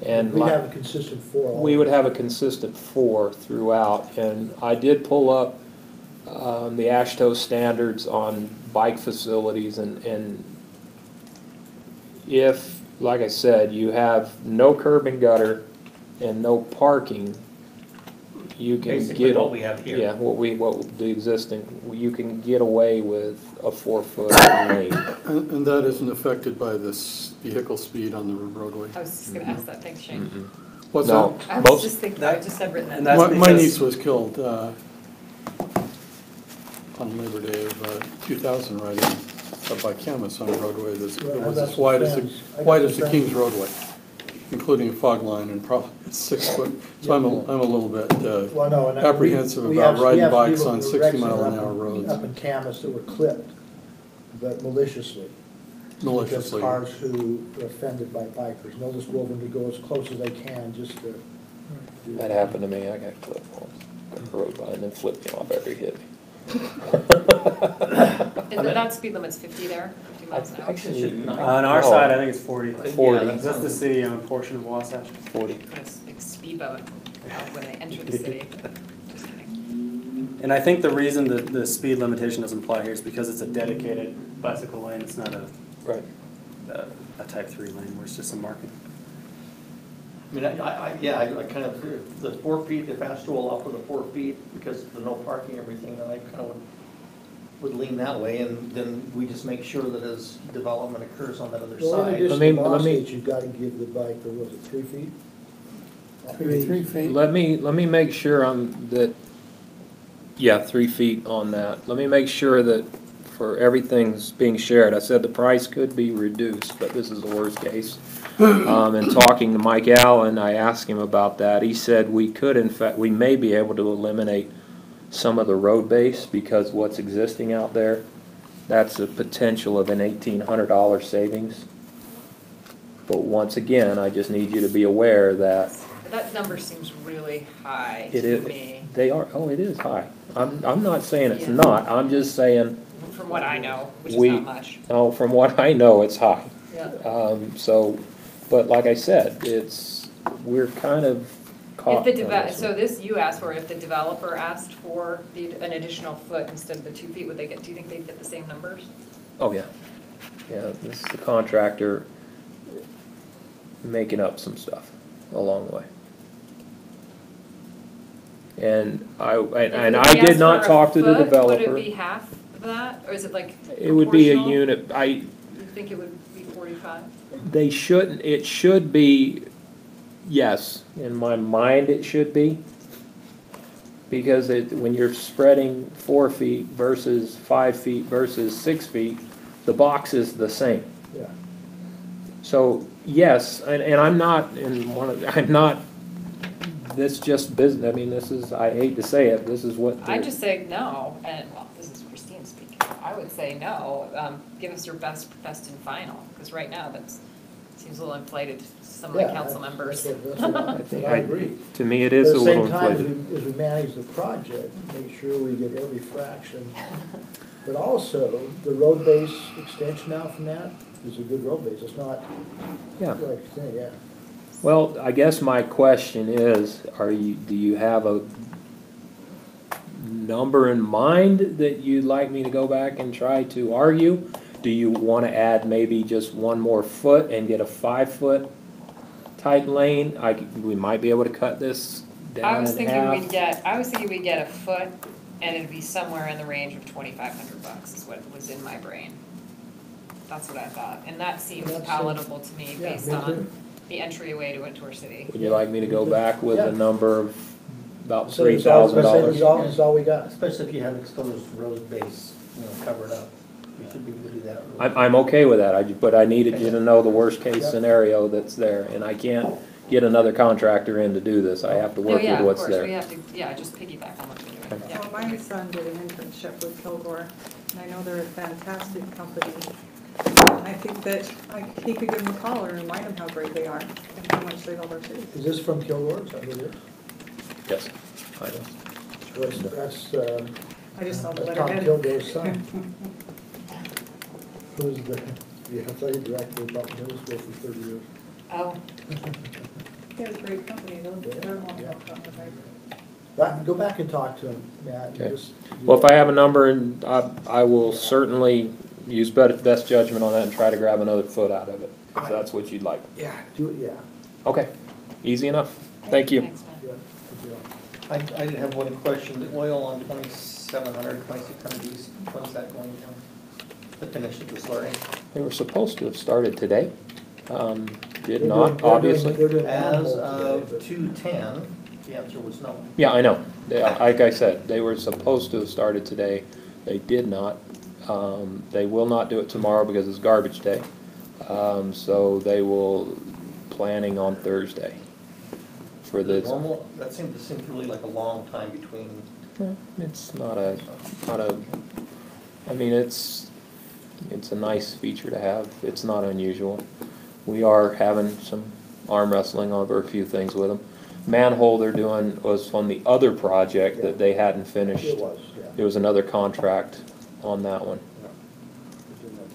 And we'd have a consistent 4. We would have a consistent 4 throughout. And I did pull up the AASHTO standards on bike facilities, and if, like I said, you have no curb and gutter and no parking, you can Basically get what we have here. Yeah, what the existing, you can get away with a 4-foot lane. And that isn't affected by this vehicle speed on the roadway? I was just gonna ask that, thanks Shane. What's No. that? I was just thinking, I just had written that. My niece was killed on Labor Day of 2000 riding up by Camas on a roadway that was as wide as the King's roadway, including a fog line and probably 6 foot. So I'm a little bit apprehensive about riding bikes on 60-mile-an-hour roads. Up in Camas that were clipped, but maliciously. Because cars who are offended by bikers, and they'll just go over to go as close as they can just to do That happened to me. I got clipped once. Got rode by and then flipped me off after he hit me. And that speed limit's 50 there, 50 miles an hour? Actually, on our side, I think it's 40. 40. Yeah, that's the city-owned portion of Wasatch. 40. It's a big speedboat when they enter the city. Just kidding. And I think the reason that the speed limitation doesn't apply here is because it's a dedicated bicycle lane. It's not a type 3 lane where it's just a marking. I mean, I kind of, the 4 feet, if asked to allow for the 4 feet, because of the no parking and everything, then I kind of would lean that way, and then we just make sure that as development occurs on that other Well, in side. addition to law states, you've got to give the bike, or was it 3 feet? 3 feet. Let me make sure that 3 feet on that. Let me make sure that for everything's being shared. I said the price could be reduced, but this is the worst case. And talking to Mike Allen, I asked him about that. He said we could, in fact, we may be able to eliminate some of the road base because what's existing out there, that's a potential of an $1,800 savings. But once again, I just need you to be aware that That number seems really high it to is. me. They are. Oh, it is high. I'm not saying it's not. I'm just saying. From what I know, which is not much. No, from what I know, it's high. Yeah. But like I said, we're kind of caught. So this you asked for, if the developer asked for an additional foot instead of the 2 feet, do you think they'd get the same numbers? Oh, yeah. Yeah, the contractor, making up some stuff along the way. And I did not talk to the developer. Would it be half of that, or is it like It would be a proportional? unit, You think it would be 45? they shouldn't, it should be, yes, in my mind it should be. Because when you're spreading 4 feet versus 5 feet versus 6 feet, the box is the same. Yeah. So, yes, and I'm not, I'm not, this just business, I mean, this is, I hate to say it, this is what. I just say no, and, well, this is Christine speaking. I would say no, give us your best and final, because right now seems a little inflated to some of the council members. I agree. To me, it is a little inflated. At the same time, as we manage the project, make sure we get every fraction. But also, the road base extension out from that is a good road base. It's not, Yeah. like you say, yeah. Well, I guess my question is, do you have a number in mind that you'd like me to go back and try to argue? Do you want to add maybe just one more foot and get a 5-foot type lane? We might be able to cut this down I was in thinking half. we'd get a foot, and it'd be somewhere in the range of $2,500 is what was in my brain. That's what I thought, and that seems palatable to me Yeah, based me on too. the entryway to our city. Would you like me to go back with Yeah. a number of about So it's all- $3,000? That's all we got. Especially if you have exposed road base, covered up. You should be able to do that. I'm okay with that, but I needed you to know the worst case scenario that's there, and I can't get another contractor in to do this, I have to work with what's there. We have to, just piggyback on what we're doing. Yeah. Well, my son did an internship with Kilgore, and I know they're a fantastic company. I think that he could give them a call and remind them how great they are and how much they love our city. Is this from Kilgore? Is that who it is? Yes, I know. That's, I just saw the that's Tom letterhead. Kilgore's son. Who's the athletic director of Butler Middle School for 30 years. Oh. They have a great company, they're one Yeah. of Go back and talk to him, Matt. Okay. Just- Well, if I have a number, and I will certainly use best judgment on that and try to grab another foot out of it, if that's what you'd like. Yeah, do it, yeah. Okay, easy enough. Thank you. Thanks, man. Yeah, good deal. I did have one question. The oil on 2700, 2600 east, when's that going down? The finish of the slurry? They were supposed to have started today. Did They're not, doing- obviously. they're doing As animal of today, 2:10, the answer was no. Yeah, I know. Like I said, they were supposed to have started today. They did not. They will not do it tomorrow because it's garbage day. So they will, planning on Thursday for this. Normal, that seemed really like a long time between. It's not a, I mean, it's a nice feature to have. It's not unusual. We are having some arm wrestling over a few things with them. Manhole they're doing was on the other project that they hadn't finished. It was, yeah. There was another contract on that one. We're doing that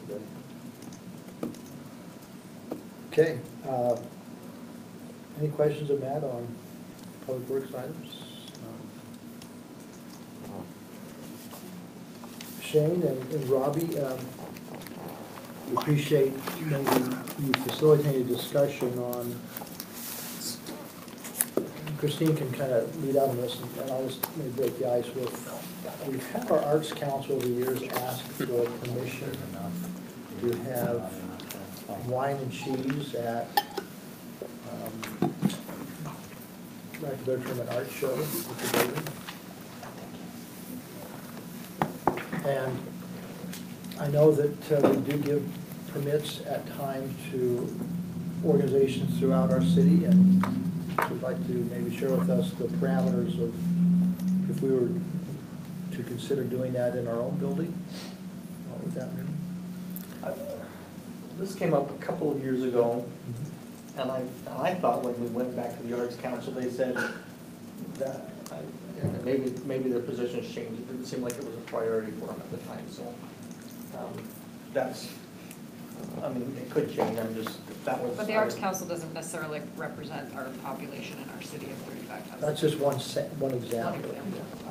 today. Okay. Any questions of Matt on public works items? Shane and Robbie, we appreciate maybe you facilitated discussion on, Christine can kind of lead on this, and I'll just maybe break the ice with, we've had our Arts Council over the years ask for permission to have wine and cheese at, lack of a better term, an art show at the building. And I know that we do give permits at times to organizations throughout our city, and would like to maybe share with us the parameters of if we were to consider doing that in our own building. What would that mean? This came up a couple of years ago, and I thought when we went back to the Arts Council, they said that, and maybe their positions changed. It didn't seem like it was a priority for them at the time, so that's, I mean, it could change, that was. But the Arts Council doesn't necessarily represent our population in our city of 35,000. That's just one example.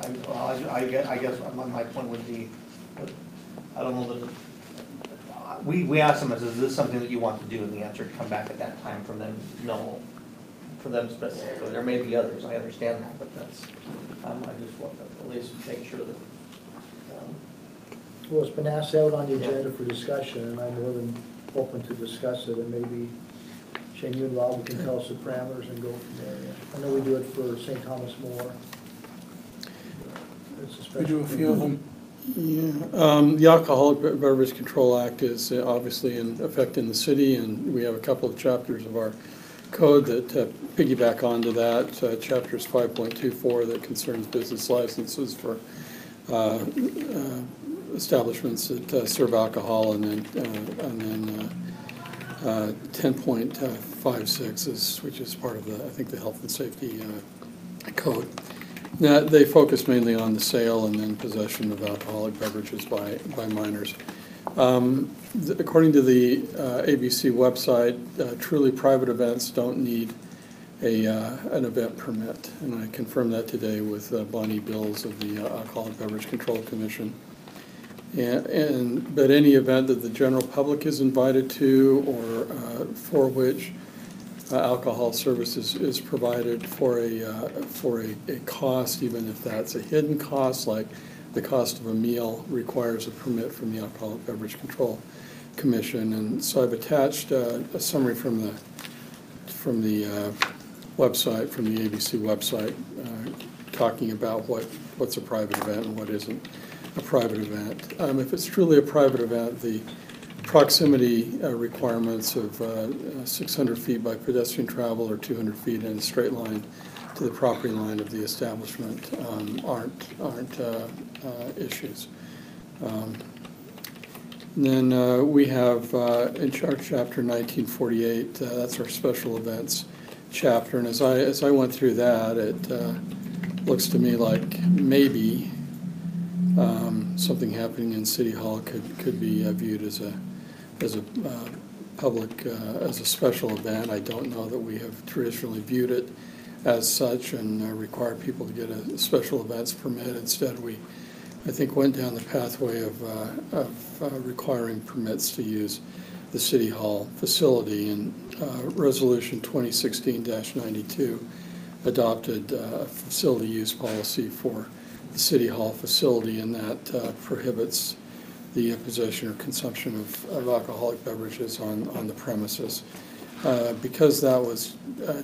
I guess my point would be, I don't know that, we asked them, is this something that you want to do? And the answer had come back at that time from them, no, for them specifically. There may be others, I understand that, but that's, I just want to at least make sure that. Well, it's been asked out on the agenda for discussion, and I'm more than open to discuss it, and maybe Shane, you and Rob can tell us the parameters and go from there. I know we do it for St. Thomas More. It's a special. We do a few of them. Yeah, the Alcoholic Beverage Control Act is obviously in effect in the city, and we have a couple of chapters of our code that piggyback onto that. Chapters 5.24 that concerns business licenses for establishments that serve alcohol, and then 10.56 is, which is part of the, I think, the health and safety code. Now, they focus mainly on the sale and then possession of alcoholic beverages by minors. According to the ABC website, truly private events don't need an event permit, and I confirmed that today with Bonnie Bills of the Alcoholic Beverage Control Commission. But any event that the general public is invited to, or for which alcohol services is provided for a cost, even if that's a hidden cost, like the cost of a meal, requires a permit from the Alcoholic Beverage Control Commission. And so I've attached a summary from the website, from the ABC website, talking about what's a private event and what isn't a private event. If it's truly a private event, the proximity requirements of 600 feet by pedestrian travel or 200 feet in a straight line to the property line of the establishment aren't issues. And then we have in chapter 1948, that's our special events chapter, and as I went through that, it looks to me like maybe something happening in City Hall could be viewed as a public, as a special event. I don't know that we have traditionally viewed it as such and required people to get a special events permit. Instead, we, I think, went down the pathway of requiring permits to use the City Hall facility. And Resolution 2016-92 adopted a facility use policy for the City Hall facility, and that prohibits the possession or consumption of alcoholic beverages on the premises. Because that was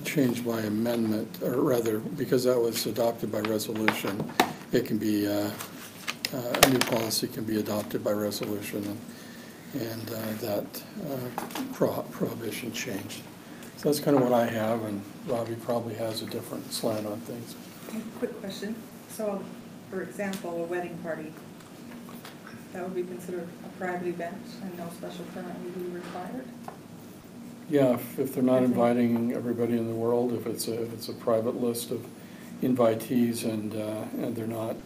changed by amendment, or rather, because that was adopted by resolution, it can be, a new policy can be adopted by resolution, and that prohibition changed. So that's kind of what I have, and Robbie probably has a different slant on things. Quick question. So, for example, a wedding party, that would be considered a private event and no special permit would be required? Yeah, if they're not inviting everybody in the world, if it's a private list of invitees and they're not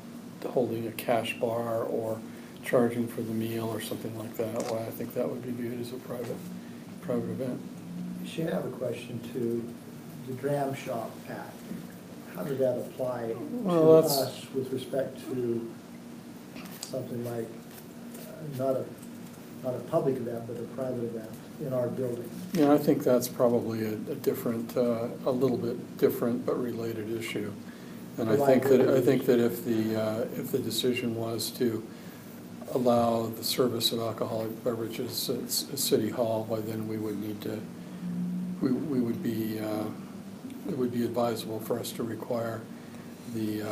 holding a cash bar or charging for the meal or something like that, well, I think that would be viewed as a private event. Shane, I have a question to the Dram Shop Act. How did that apply to us with respect to something like not a public event, but a private event in our building? Yeah, I think that's probably a different, a little bit different but related issue. And I think that if the decision was to allow the service of alcoholic beverages at City Hall, well, then we would need to, we would be, it would be advisable for us to require the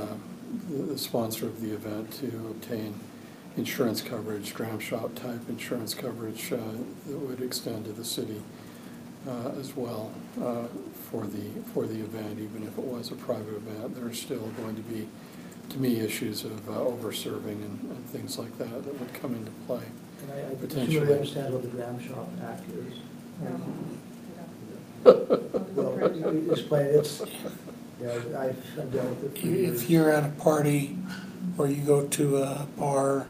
sponsor of the event to obtain insurance coverage, Dram Shop type insurance coverage that would extend to the city as well for the event. Even if it was a private event, there are still going to be, to me, issues of over-serving and things like that that would come into play. And I potentially understand what the Dram Shop Act is. Well, explain it. It's, yeah, I've dealt with it for years. If you're at a party or you go to a bar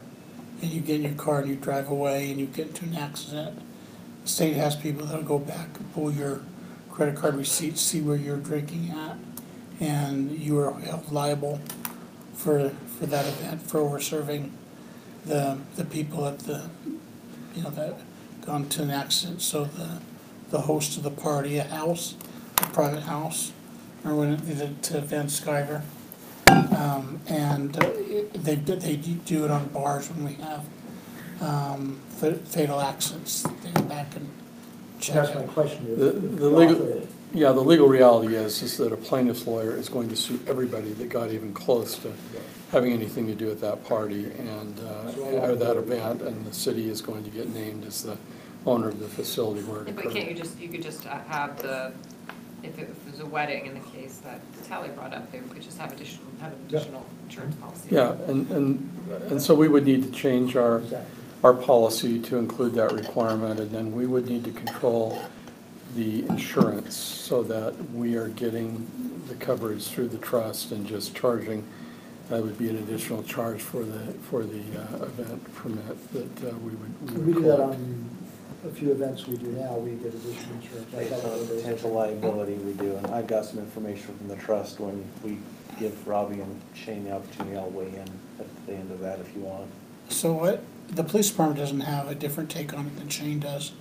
and you get in your car and you drive away and you get into an accident, the state has people that'll go back and pull your credit card receipts, see where you're drinking at, and you are held liable for that event, for over serving the people at the, that gone to an accident, so the host of the party, a private house, or when it to Van Skyver. And they do it on bars when we have fatal accidents. They go back and check. That's my question. The legal reality is that a plaintiff's lawyer is going to sue everybody that got even close to having anything to do with that party and or that event, and the city is going to get named as the owner of the facility where it But occurred. can't you could just have if it was a wedding in the case that Tally brought up, they could just have an additional insurance policy. Yeah, and so we would need to change our policy to include that requirement, and then we would need to control the insurance so that we are getting the coverage through the trust and just charging. That would be an additional charge for the event permit that we would We do that collect. on a few events we do now, we get additional insurance. Based on potential liability we do, and I've got some information from the trust. When we give Robbie and Shane the opportunity, I'll weigh in at the end of that if you want. So what, the police department doesn't have a different take on it than Shane does.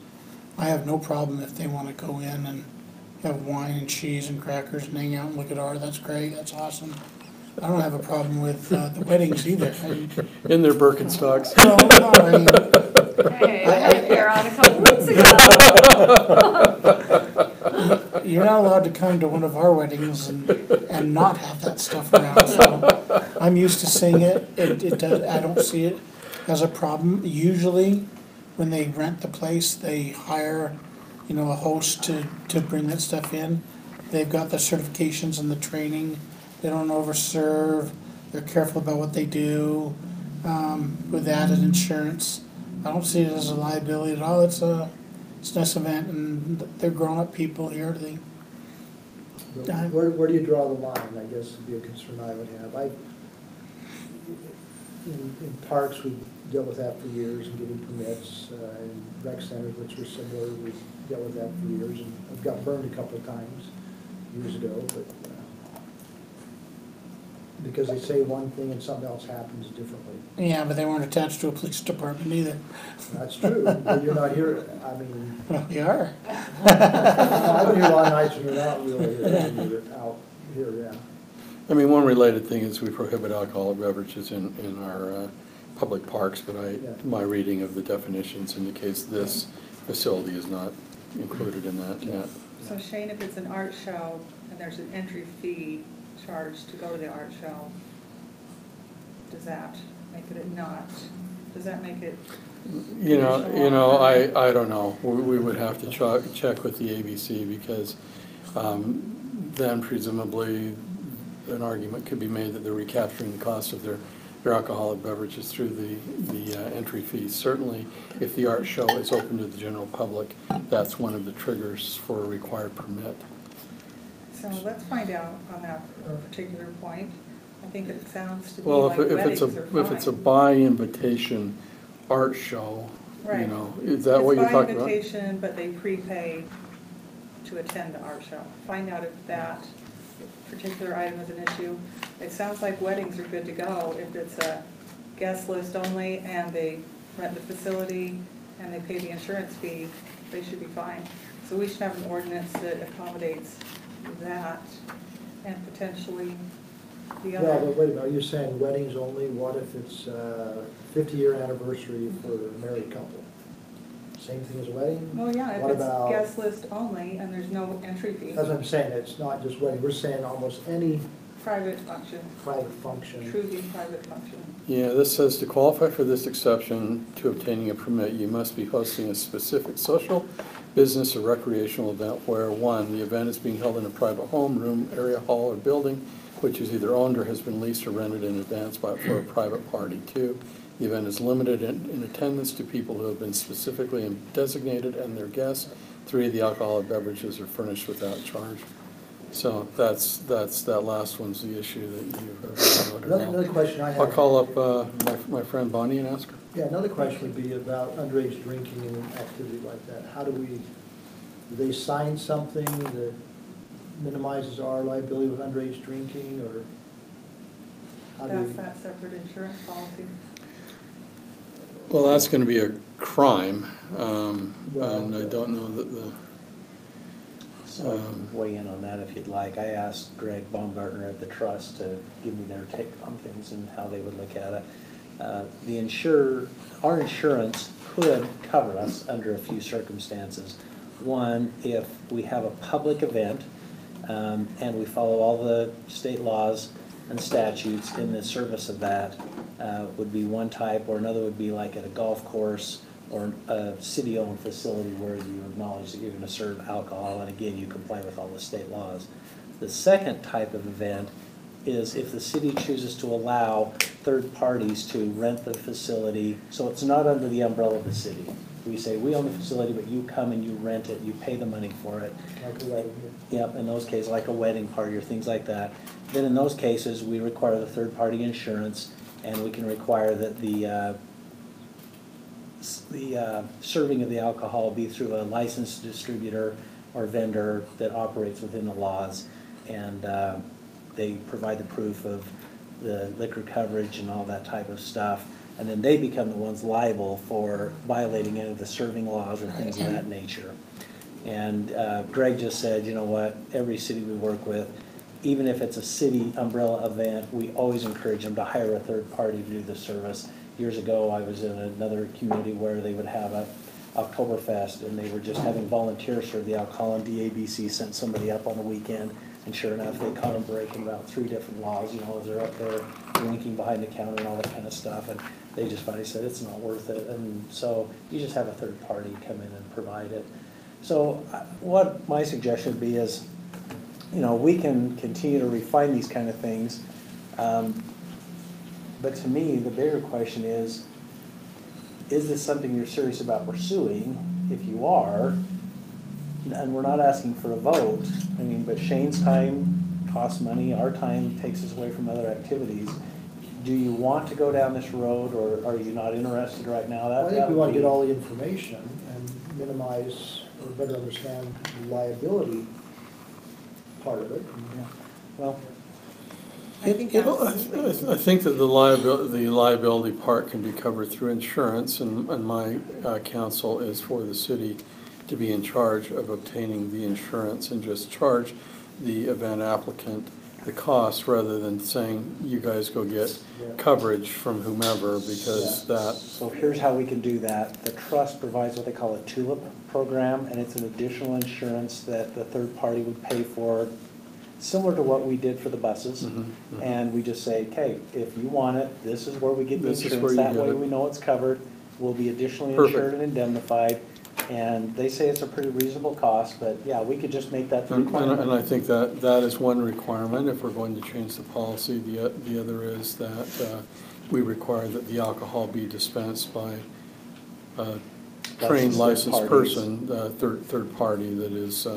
I have no problem if they want to go in and have wine and cheese and crackers and hang out and look at art. That's great, that's awesome. I don't have a problem with the weddings either. In their Birkenstocks. No, I mean, Hey, I had a pair on a couple weeks ago. you're not allowed to come to one of our weddings and not have that stuff around. So I'm used to seeing it. I don't see it as a problem. Usually, when they rent the place, they hire, a host to bring that stuff in. They've got the certifications and the training. They don't overserve. They're careful about what they do with added insurance. I don't see it as a liability at all. It's a nice event, and they're grown-up people here. Where do you draw the line, I guess, would be a concern I would have. In parks, we dealt with that for years and getting permits. In rec centers, which were similar, we dealt with that for years. And I've got burned a couple of times years ago, but because they say one thing and something else happens differently. Yeah, but they weren't attached to a police department either. That's true, but you're not here, I mean. Well, you are. I've been here a lot of nights when you're not really here, when you're out here, yeah. I mean, one related thing is we prohibit alcoholic beverages in our public parks, but my reading of the definitions indicates this facility is not included in that yet. So Shane, if it's an art show and there's an entry fee charged to go to the art show, does that make it not? Does that make it? I don't know. We would have to check with the ABC because then presumably an argument could be made that they're recapturing the cost of their alcoholic beverages through the entry fees. Certainly, if the art show is open to the general public, that's one of the triggers for a required permit. So let's find out on that particular point. I think it sounds to me Well, like if weddings are fine. if it's a by invitation art show, Right. is that what you're talking about? It's by invitation, but they prepay to attend the art show. Find out if that particular item is an issue. It sounds like weddings are good to go if it's a guest list only and they rent the facility and they pay the insurance fee, they should be fine. So we should have an ordinance that accommodates that and potentially the other. Well, but wait a minute, are you saying weddings only? What if it's 50-year anniversary for a married couple? Same thing as a wedding? Well, yeah, What if it's about- guest list only and there's no entry fee. That's what I'm saying, it's not just wedding, we're saying almost any Private function, private function. truly private function. Yeah, this says to qualify for this exception to obtaining a permit, you must be hosting a specific social, business, or recreational event where, one, the event is being held in a private home, room, area, hall, or building, which is either owned or has been leased or rented in advance for a private party. Two, the event is limited in attendance to people who have been specifically designated and their guests. Three, the alcoholic beverages are furnished without charge. So that's that last one's the issue that you have noted. Another question I have. I'll call up my friend Bonnie and ask her. Yeah, another question would be about underage drinking and activity like that. How do they sign something that minimizes our liability with underage drinking, or how do That's we? that separate insurance policy. Well, that's gonna be a crime, and I don't know that the, So I can weigh in on that if you'd like. I asked Greg Baumgartner at the trust to give me their take on things and how they would look at it. Our insurance could cover us under a few circumstances. One, if we have a public event, and we follow all the state laws and statutes in the service of that, would be one type, or another would be like at a golf course or a city-owned facility where you acknowledge that you're gonna serve alcohol, and again, you comply with all the state laws. The second type of event is if the city chooses to allow third parties to rent the facility, so it's not under the umbrella of the city. We say, we own the facility, but you come and you rent it, you pay the money for it. Yep, in those cases, like a wedding party or things like that. Then in those cases, we require the third-party insurance, and we can require that the serving of the alcohol be through a licensed distributor or vendor that operates within the laws. And they provide the proof of the liquor coverage and all that type of stuff. And then they become the ones liable for violating any of the serving laws or things of that nature. And Greg just said, you know what, every city we work with, even if it's a city umbrella event, we always encourage them to hire a third party to do the service. Years ago, I was in another community where they would have a Oktoberfest, and they were just having volunteers serve the alcohol, and DABC sent somebody up on the weekend, and sure enough, they caught them breaking about 3 different laws, you know, as they're up there drinking behind the counter and all that kind of stuff, and they just finally said it's not worth it, and so you just have a third party come in and provide it. So what my suggestion would be is, you know, we can continue to refine these kind of things, but to me, the bigger question is this something you're serious about pursuing? If you are, and we're not asking for a vote, I mean, but Shane's time costs money, our time takes us away from other activities. Do you want to go down this road, or are you not interested right now? I think we want to get all the information and minimize or better understand the liability part of it. Yeah. Well, I think that the liability part can be covered through insurance, and my counsel is for the city to be in charge of obtaining the insurance and just charge the event applicant the cost, rather than saying, you guys go get coverage from whomever, because that. So here's how we can do that. The trust provides what they call a TULIP program, and it's an additional insurance that the third party would pay for, similar to what we did for the buses. And we just say, okay, if you want it, this is where we get the insurance. That way we know it's covered. We'll be additionally insured and indemnified. And they say it's a pretty reasonable cost, but yeah, we could just make that the requirement. And I think that is one requirement if we're going to change the policy. The other is that we require that the alcohol be dispensed by a trained licensed person, third party that is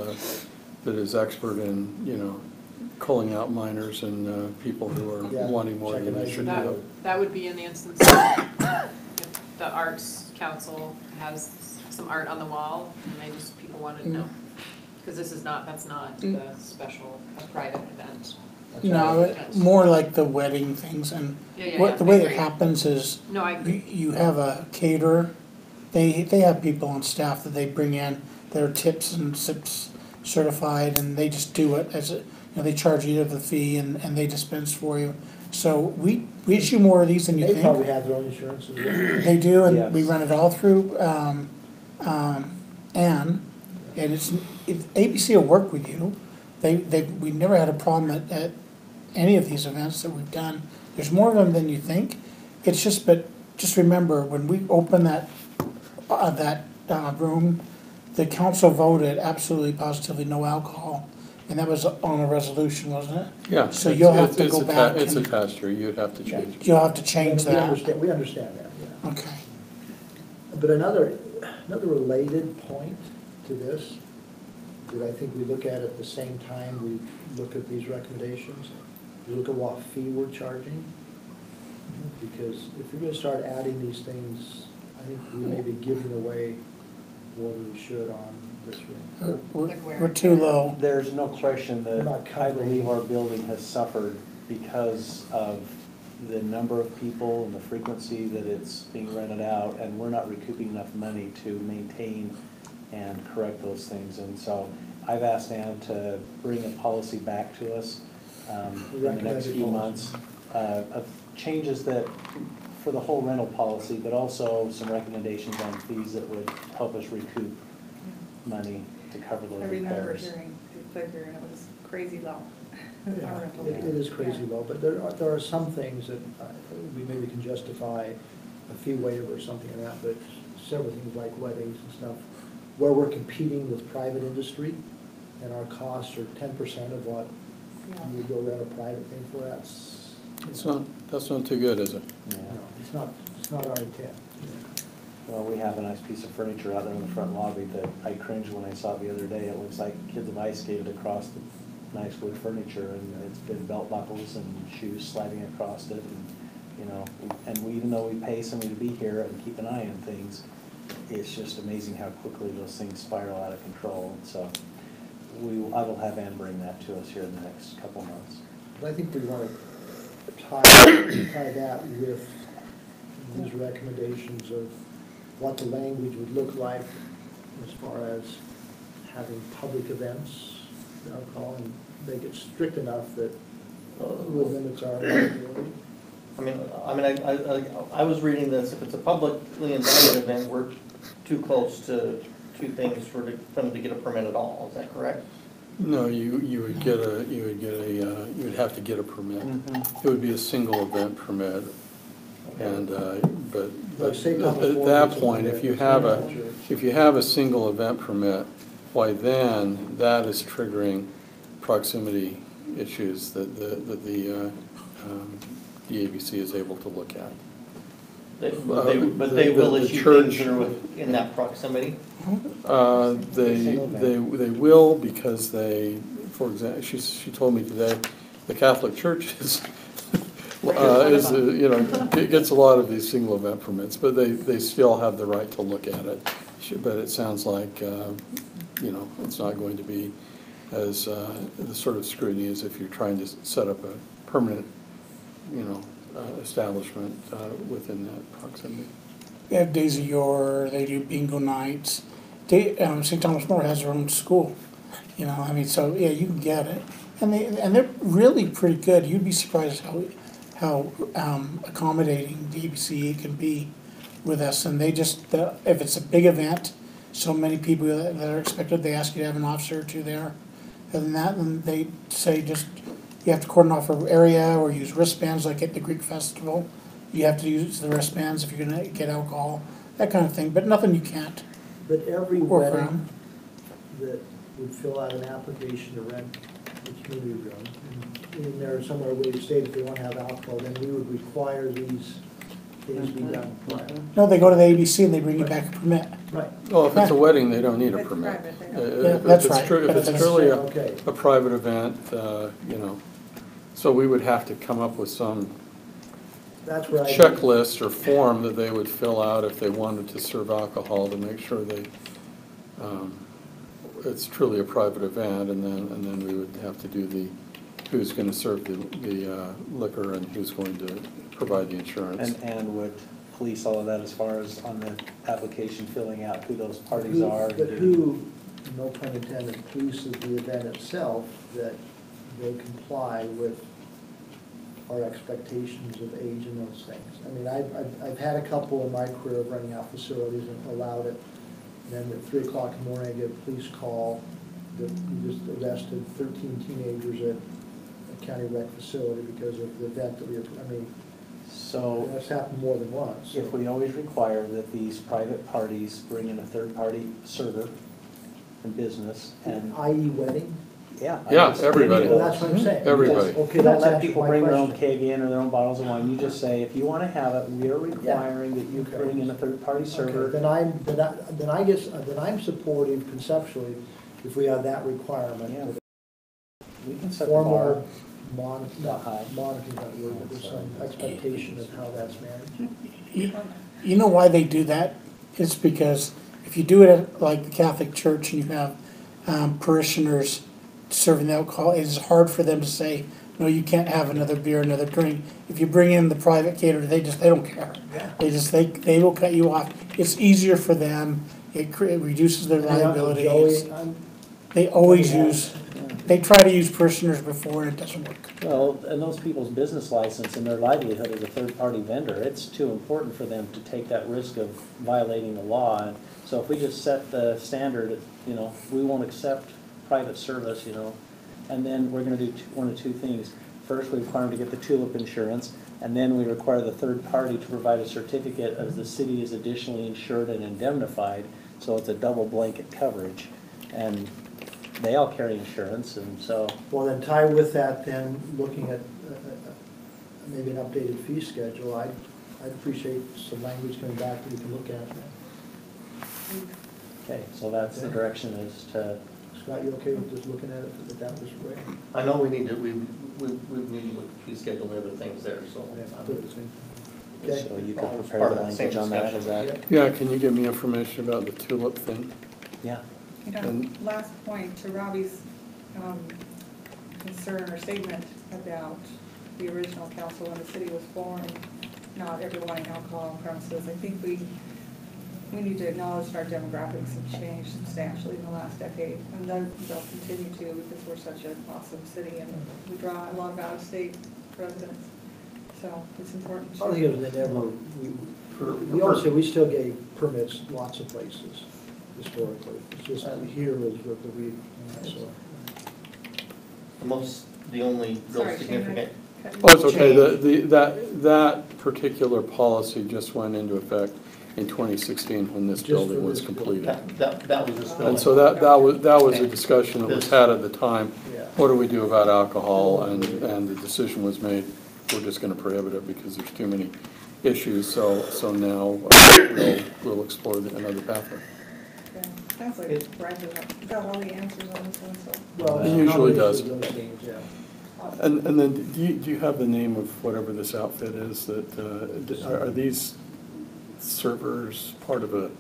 expert in, you know, culling out minors and people who are wanting more than they should do. That would be in the instance if the Arts Council has some art on the wall, and people wanted to know. Because that's not the special, a private event. No, more like the wedding things, and the way it happens is, you have a caterer, they have people on staff that they bring in, that are tips and SIPs certified, and they just do it as a, you know, they charge you the fee and they dispense for you. So we issue more of these than you think. They probably have their own insurance as well. They do, and we run it all through and it's, if ABC will work with you. We never had a problem at any of these events that we've done. There's more of them than you think. It's just, but just remember, when we open that room, the council voted absolutely positively no alcohol, and that was on a resolution, wasn't it? Yeah. So you'll have to go back. It's attached here. You'd have to change it. You'll have to change that. We understand that, yeah. Okay. But another related point to this that I think we look at the same time we look at these recommendations, we look at what fee we're charging. Because if you're going to start adding these things, I think we may be giving away more than we should on this room. We're too low. There's no question that I believe our building has suffered because of the number of people and the frequency that it's being rented out, and we're not recouping enough money to maintain and correct those things. And so I've asked Ann to bring a policy back to us in the next few months of changes that, for the whole rental policy, but also some recommendations on fees that would help us recoup money to cover those I remember repairs. hearing the figure, and it was crazy low. Yeah, it is crazy low, but there are some things that we maybe can justify a fee waiver or something like that, but several things like weddings and stuff, where we're competing with private industry, and our costs are 10% of what we go rent a private thing for, That's not too good, is it? Yeah. no, it's not our intent. Well, we have a nice piece of furniture out there in the front lobby that I cringed when I saw it the other day. It looks like kids have ice skated across the nice wood furniture, and it's been belt buckles and shoes sliding across it. And we, even though we pay somebody to be here and keep an eye on things, it's just amazing how quickly those things spiral out of control. And so I will have Ann bring that to us here in the next couple of months. But I think we want to tie that with these recommendations of what the language would look like as far as having public events, alcohol, and make it strict enough that it limits our liability. I was reading this, if it's a publicly invited event, we're too close to two things for them to get a permit at all, is that correct? No, you would have to get a permit. It would be a single event permit. And, but at that point, if you have a single event permit, why then that is triggering proximity issues that the ABC is able to look at. But they will issue things that are in that proximity? They will, because they, for example, she told me today, the Catholic Church is it gets a lot of these single event permits, but they still have the right to look at it. But it sounds like, it's not going to be as the sort of scrutiny as if you're trying to set up a permanent, establishment within that proximity. They have Days of Yore, they do bingo nights. St. Thomas More has their own school, so yeah, you can get it. And they're really pretty good. You'd be surprised how accommodating the ABC can be with us. And they just, if it's a big event, so many people that are expected, they ask you to have an officer or two there. Other than that, then they say just, you have to cordon off an area or use wristbands like at the Greek Festival. You have to use the wristbands if you're gonna get alcohol, that kind of thing, but nothing you can't. But every work wedding around. that would fill out an application to rent the community room, and in there somewhere where you state if they want to have alcohol, then we would require these things be done prior. No, they go to the ABC and they bring you back a permit. Right. Well, if it's a wedding, they don't need a permit. That's right. If it's truly Okay. a private event, so we would have to come up with some That's where checklist or form that they would fill out if they wanted to serve alcohol to make sure it's truly a private event, and then we would have to do who's going to serve the liquor and who's going to provide the insurance. And would police all of that as far as on the application filling out who those parties are? But who, no pun intended, polices the event itself, that they comply with our expectations of age and those things. I mean, I've had a couple in my career of running out facilities and allowed it, and then at 3 o'clock in the morning, I get a police call that we just arrested 13 teenagers at a county rec facility because of the event that so that's happened more than once. If we always require that these private parties bring in a third-party server and business and... i.e. wedding? Yeah. Everybody. Well, that's what I'm saying. Everybody. Okay, Don't that's let actually people my bring their question. own keg in or their own bottles of wine. You just say, if you want to have it, we are requiring that you Okay. bring in a third-party server. Okay, then I'm supportive conceptually if we have that requirement. Yeah. We can set the bar. Formal Not monitoring, that word, but there's some expectation of how that's managed. You know why they do that? It's because if you do it at like the Catholic Church and you have parishioners serving the alcohol, it is hard for them to say no, you can't have another beer, another drink. If you bring in the private caterer, they don't care. Yeah. They will cut you off. It's easier for them. It reduces their liability. They always use, they try to use parishioners before and it doesn't work. Well, and those people's business license and their livelihood as a third-party vendor, it's too important for them to take that risk of violating the law. And so if we just set the standard, you know, we won't accept private service, you know, and then we're gonna do one of two things. First, we require them to get the TULIP insurance, and then we require the third party to provide a certificate as the city is additionally insured and indemnified, so it's a double blanket coverage. And they all carry insurance, and so. Well, then tie with that, then looking at maybe an updated fee schedule, I'd appreciate some language coming back that we can look at. Okay, so that's the direction is to. Scott, you okay with just looking at it that this way? I know we need to, we need to fee schedule and other things there, so. Okay. So you All can part prepare of the that same language on that, discussion. is that? Yeah, can you give me information about the tulip thing? Yeah. You know, last point to Robbie's concern or statement about the original council when the city was formed, not everyone alcohol on premises. I think we need to acknowledge that our demographics have changed substantially in the last decade, and they'll continue to because we're such an awesome city and we draw a lot of out-of-state residents. So it's important. I think it was never, we always say we still gave permits lots of places historically. It's just here is with the weed and that sort. The only real Sorry, significant. Oh, it's okay, that particular policy just went into effect in 2016 when this building was completed. That was this building. And so that was a discussion that was had at the time. Yeah. What do we do about alcohol? And the decision was made, we're just gonna prohibit it because there's too many issues. So now we'll explore another pathway. Yeah, sounds like Bryce got all the answers on this one, so. Well, It usually does. those things, yeah. And then, do you have the name of whatever this outfit is that, are these servers part of a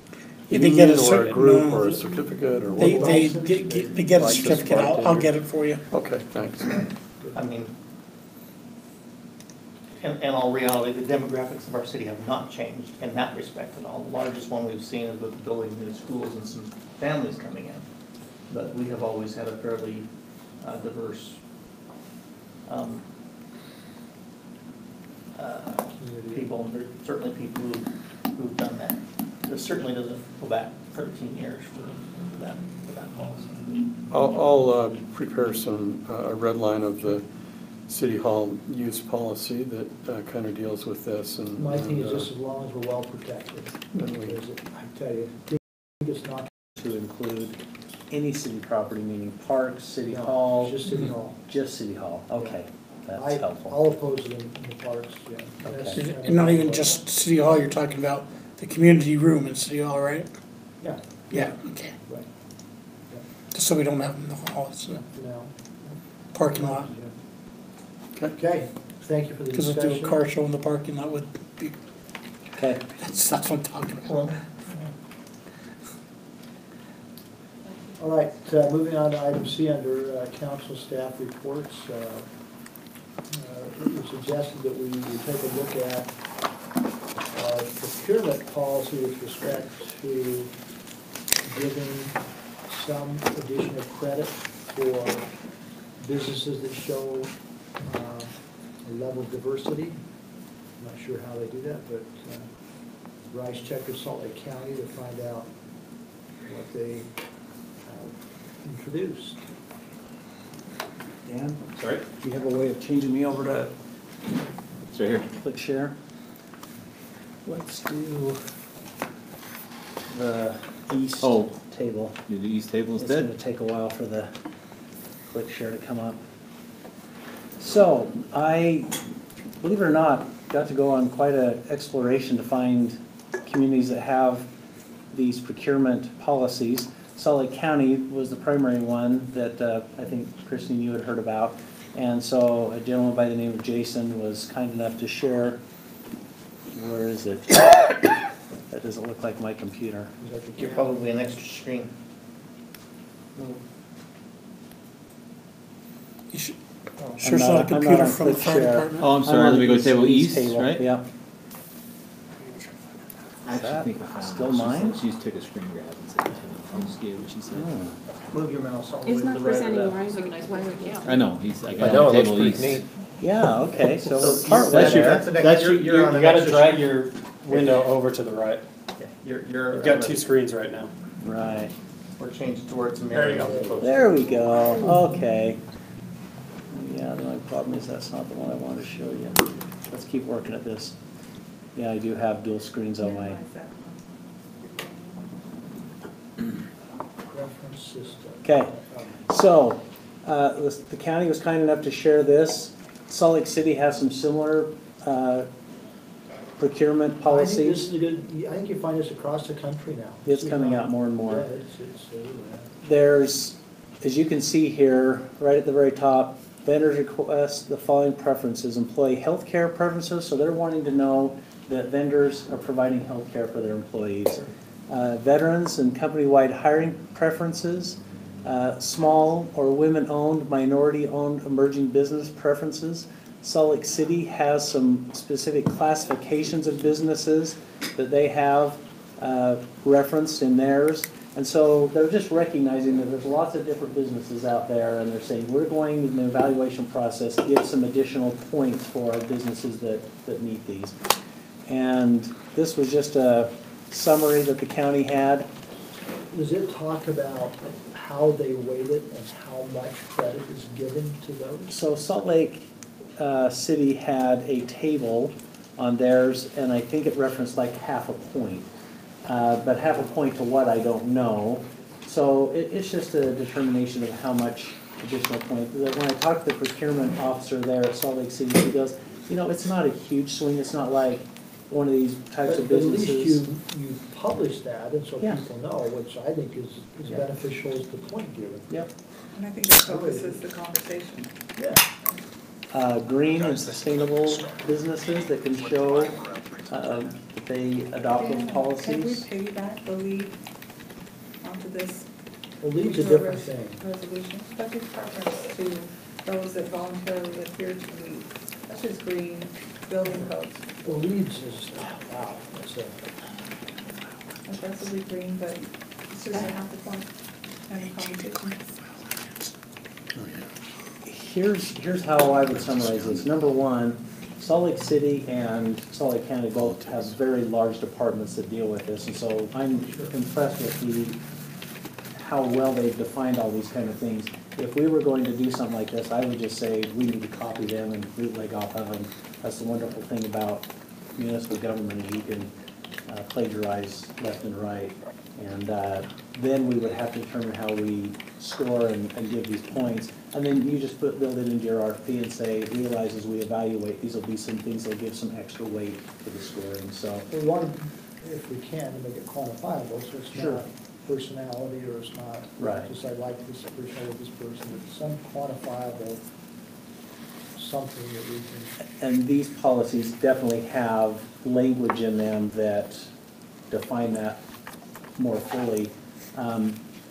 Yeah, they get a union or a group no, or a certificate or what? They get a License certificate. I'll get it for you. Okay, thanks. I mean, in all reality, the demographics of our city have not changed in that respect at all. The largest one we've seen is with building new schools and some families coming in. But we have always had a fairly diverse people, and there are certainly people who've done that. This certainly doesn't go back 13 years for that policy. I'll prepare a red line of the City Hall use policy that kind of deals with this. And My thing is just as long as we're well protected. Because I tell you, I think it's not. To include any city property, meaning parks, city No, hall? just City Hall. Just city hall, okay, that's helpful. I'll oppose it in the parks, yeah. Okay. And not even just City Hall, you're talking about the community room in City Hall, right? Yeah. Yeah, okay. Right. Just so we don't have them in the hall, it's a No. parking lot. Okay, thank you for the Because discussion. if do a car show in the parking lot would be, Okay. that's what I'm talking about. All right, moving on to item C under council staff reports. It was suggested that we take a look at our procurement policy with respect to giving some additional credit for businesses that show a level of diversity. I'm not sure how they do that, but Bryce checked with Salt Lake County to find out what they introduced. Dan? Sorry? Do you have a way of changing me over to It's right here. click share? Let's do the east table. Do the east table It's instead? going to take a while for the click share to come up. So I, believe it or not, got to go on quite an exploration to find communities that have these procurement policies. Salt Lake County was the primary one that I think, Christine, you had heard about. And so a gentleman by the name of Jason was kind enough to share. Where is it? That doesn't look like my computer. You're probably an extra screen. You should, Sure saw a computer from the fire department. Oh, I'm sorry, let me go to table east, table, right? Yeah. I actually think I found Still it. mine? She just took a screen grab and said, I'll just get what she said. Move your mouse all the way It's to not the right of presenting that. right. I know, he's, I I got know, on it looks table pretty east. neat. Yeah, okay, so So partway that's your- there. the next- That's you're on you an gotta extra drag screen. your window over to the right. You're. You've got two screens right now. Right. We're changed towards There you mirroring. go. There we go, okay. Yeah, the only problem is that's not the one I want to show you. Let's keep working at this. Yeah, I do have dual screens on my, Reference system. okay. So, the county was kind enough to share this. Salt Lake City has some similar procurement I think this policies. is a good, I think you find this across the country now. It's coming out more and more. Yeah, it's There's, as you can see here, right at the very top, vendors request the following preferences: employee healthcare preferences, so they're wanting to know that vendors are providing healthcare for their employees. Veterans and company-wide hiring preferences, small or women-owned, minority-owned emerging business preferences. Salt Lake City has some specific classifications of businesses that they have referenced in theirs. And so they're just recognizing that there's lots of different businesses out there, and they're saying, we're going in the evaluation process to give some additional points for our businesses that meet these. And this was just a summary that the county had. Does it talk about how they weight it and how much credit is given to those? So Salt Lake City had a table on theirs, and I think it referenced like half a point. But half a point to what, I don't know. So it's just a determination of how much additional point. When I talked to the procurement officer there at Salt Lake City, he goes, you know, it's not a huge swing. It's not like one of these types of But at businesses. least you publish that, and so Yeah. people know, which I think is Yeah. beneficial as the point given. Yep. And I think it focuses the conversation. Yeah. Green and sustainable businesses that can show that they adopt those Can we policies. piggyback the lead onto this? The lead's a different thing. Resolution, especially preference to those that voluntarily adhere to the lead. That's just green building codes. The leads is, wow, that's a, Aggressively green, but it's just half the point and the competition. Here's how I would summarize this. Number one, Salt Lake City and Salt Lake County both have very large departments that deal with this, and so I'm impressed with how well they've defined all these kind of things. If we were going to do something like this, I would just say we need to copy them and bootleg off of them. That's the wonderful thing about municipal government, is you can plagiarize left and right. And then we would have to determine how we score and give these points. And then you just build it into your RFP and say, realize as we evaluate, these will be some things that'll give some extra weight to the scoring, so. we want, if we can, to make it quantifiable, so it's Sure. not personality, or it's not Right. just I like this person or this person, but some quantifiable something that we can. And these policies definitely have language in them that define that more fully.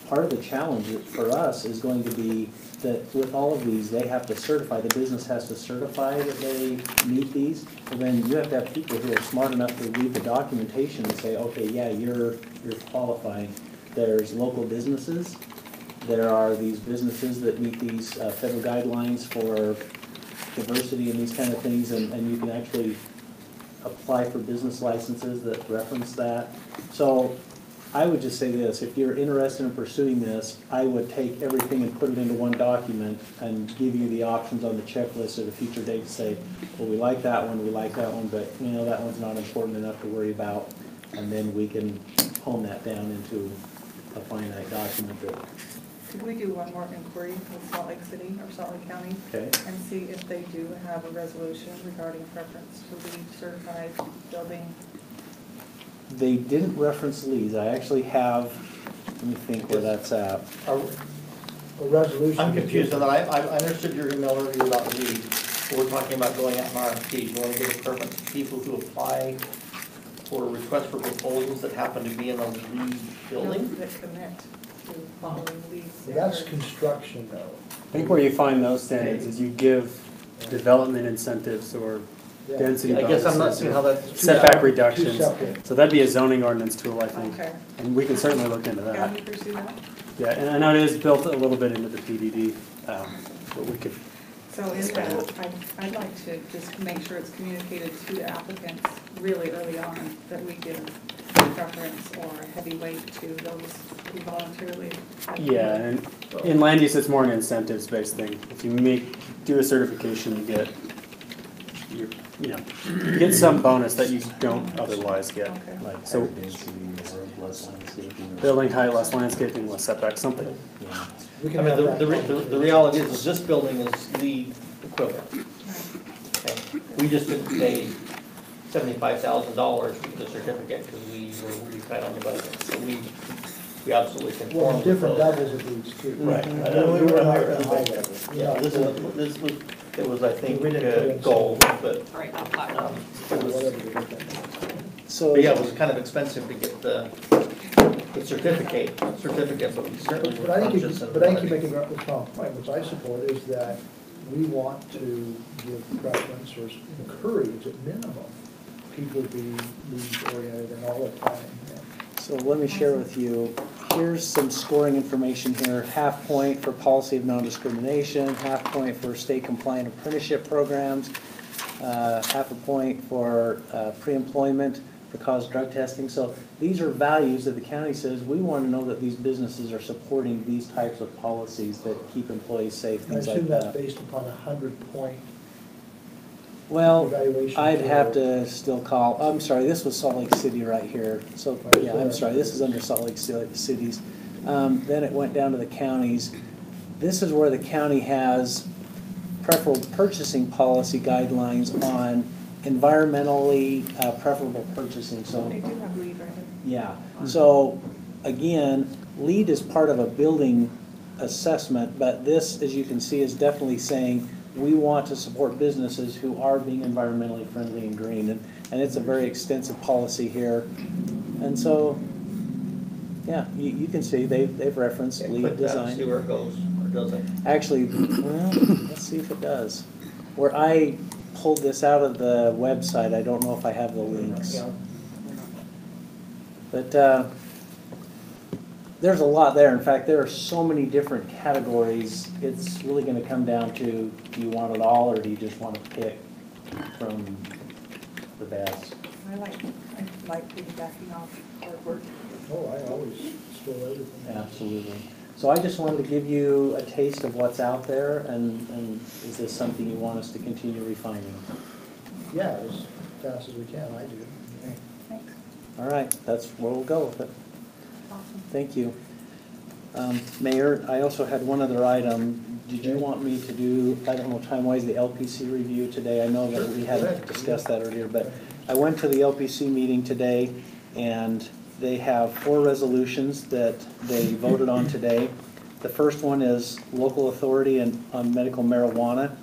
Part of the challenge for us is going to be that with all of these, they have to certify, the business has to certify that they meet these. And then you have to have people who are smart enough to read the documentation and say, okay, yeah, you're qualifying. There's local businesses. There are these businesses that meet these federal guidelines for diversity and these kind of things, and you can actually apply for business licenses that reference that. So I would just say this: if you're interested in pursuing this, I would take everything and put it into one document and give you the options on the checklist at a future date to say, well, we like that one, but you know, that one's not important enough to worry about. And then we can hone that down into a finite document that. Could we do one more inquiry with Salt Lake City or Salt Lake County? Okay. And see if they do have a resolution regarding preference to lead certified building? They didn't reference leads. I actually have, let me think where that's at. A resolution. I'm confused on that. I understood your email earlier about lead. We're talking about going out in RFP. You want to give a preference to people who apply for requests for proposals that happen to be in a lead building? That commit. to following lead So that's standards. construction though. I think where you find those standards is you give development incentives or Yeah. density I guess I'm not bonuses seeing or how that's. setback Two reductions. separate. So that'd be a zoning ordinance tool, I think. Okay. And we can certainly look into Can that. you pursue that? Yeah, and I know it is built a little bit into the PDD, but we could, So in that, I'd like to just make sure it's communicated to the applicants really early on that we give preference or heavy weight to those who voluntarily. yeah, and in land use, it's more an incentives-based thing. If you do a certification, you get, you get some bonus that you don't otherwise get. Okay. Like So- higher density or less landscaping. or- Building height, less landscaping, less setback, something. Yeah. We I can mean, have that conversation. the reality is this building is the equivalent. Okay. We just didn't pay $75,000 for the certificate because we were really tight on the budget. So we absolutely conform. Well, with different those. levels of these too. Right. We were not at the high level. Yeah, this was, it was, I think, We didn't put in gold, but Right, not platinum. it was, Whatever we did. So, but yeah, it was kind of expensive to get the certificate, but we certainly But were I think conscious you, and. but I think you make a strong point, which I support, is that we want to give preference or encourage at minimum people to be lead-oriented and all the time. So let me share with you, here's some scoring information here. Half point for policy of non-discrimination, half point for state compliant apprenticeship programs, half a point for pre-employment for cause drug testing. So these are values that the county says, we want to know that these businesses are supporting these types of policies that keep employees safe, I things like assume that's that. based upon a 100-point Well, evaluation. I'd for- have to still call, I'm sorry, this was Salt Lake City right here. So, yeah, I'm sorry, this is under Salt Lake Cities. Then it went down to the counties. This is where the county has preferable purchasing policy guidelines on environmentally preferable purchasing, so. They do have lead right Yeah, so again, LEED is part of a building assessment, but this, as you can see, is definitely saying we want to support businesses who are being environmentally friendly and green, and it's a very extensive policy here. And so, yeah, you can see they've referenced Yeah, LEED click that and see design. where it goes, or does it? Actually, well, let's see if it does. Where I pulled this out of the website, I don't know if I have the links. Yeah. But there's a lot there. In fact, there are so many different categories. It's really going to come down to, do you want it all, or do you just want to pick from the best? I like piggybacking off hard work. Oh, I always spill everything. Absolutely. So I just wanted to give you a taste of what's out there, and is this something you want us to continue refining? Yeah, as fast as we can, I do. Thanks. All right, that's where we'll go with it. Awesome. Thank you. Mayor, I also had one other item. Did you want me to do, I don't know time-wise, the LPC review today? I know that we hadn't discussed that earlier, but I went to the LPC meeting today, and they have 4 resolutions that they voted on today. The first one is local authority on medical marijuana.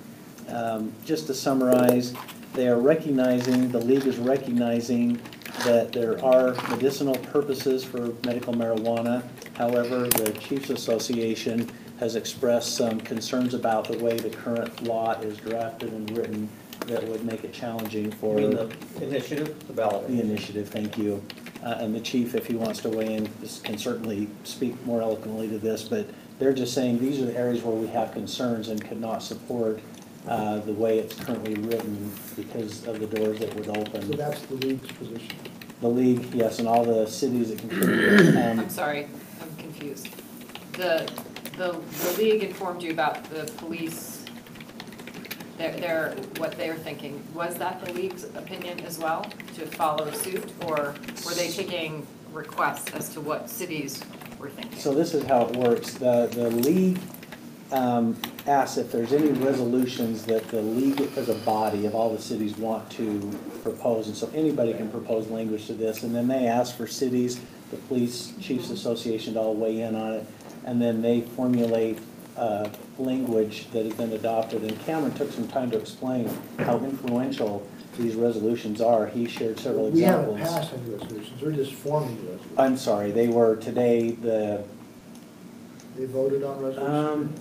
Just to summarize, they are recognizing, the league is recognizing that there are medicinal purposes for medical marijuana. However, the Chiefs Association has expressed some concerns about the way the current law is drafted and written that would make it challenging for. You mean the initiative, the ballot? The initiative, thank you. And the chief, if he wants to weigh in, can certainly speak more eloquently to this, but they're just saying these are the areas where we have concerns and could not support the way it's currently written because of the doors that would open. So that's the league's position. The league, yes, and all the cities that contribute. I'm sorry, I'm confused. The league informed you about the police, what they're thinking. Was that the league's opinion as well, to follow suit? Or were they taking requests as to what cities were thinking? So this is how it works. The league asks if there's any resolutions that the league as a body of all the cities want to propose. And so anybody can propose language to this. And then they ask for cities, the Police Chiefs Association to all weigh in on it. And then they formulate language that has been adopted. And Cameron took some time to explain how influential these resolutions are. He shared several We haven't examples. passed any resolutions, we're just forming the resolutions. I'm sorry, they were today, They voted on resolution?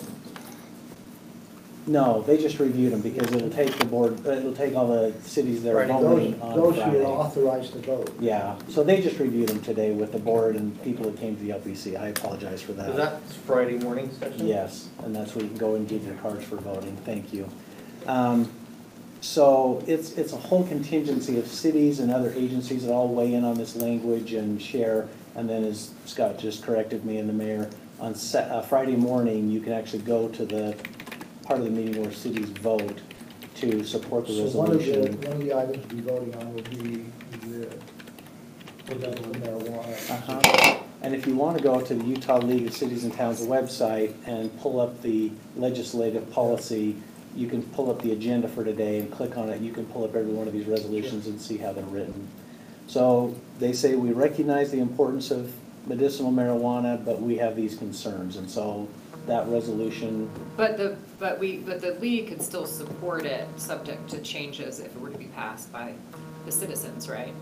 No, they just reviewed them because it'll take the board, it'll take all the cities that are Right, voting on those who are Friday. authorized to vote. Yeah, so they just reviewed them today with the board and people that came to the LPC. I apologize for that. Is that Friday morning session? Yes, and that's where you can go and get your cards for voting. Thank you. So it's a whole contingency of cities and other agencies that all weigh in on this language and share. And then, as Scott just corrected me and the mayor, on Friday morning, you can actually go to the part of the meeting where cities vote to support the resolution. So one of the items to be voting on will be the medical marijuana. And if you want to go to the Utah League of Cities and Towns website and pull up the legislative policy, you can pull up the agenda for today and click on it. You can pull up every one of these resolutions and see how they're written. So they say we recognize the importance of medicinal marijuana, but we have these concerns. And so that resolution. But the league could still support it, subject to changes if it were to be passed by the citizens, right?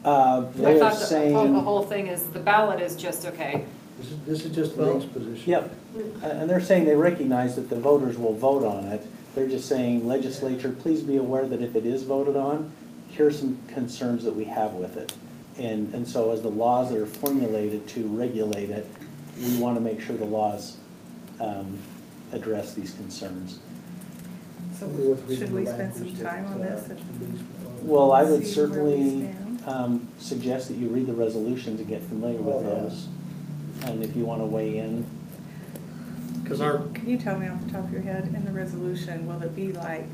They I are thought saying the whole thing is, the ballot is just, okay. This is just the league's position. Yep, and they're saying they recognize that the voters will vote on it. They're just saying, legislature, please be aware that if it is voted on, here's some concerns that we have with it. And so as the laws that are formulated to regulate it, we want to make sure the laws address these concerns. So should we spend some time on this? Well, I would See where we certainly stand? suggest that you read the resolution to get familiar with those. And if you want to weigh in. Can you tell me off the top of your head, in the resolution, will it be like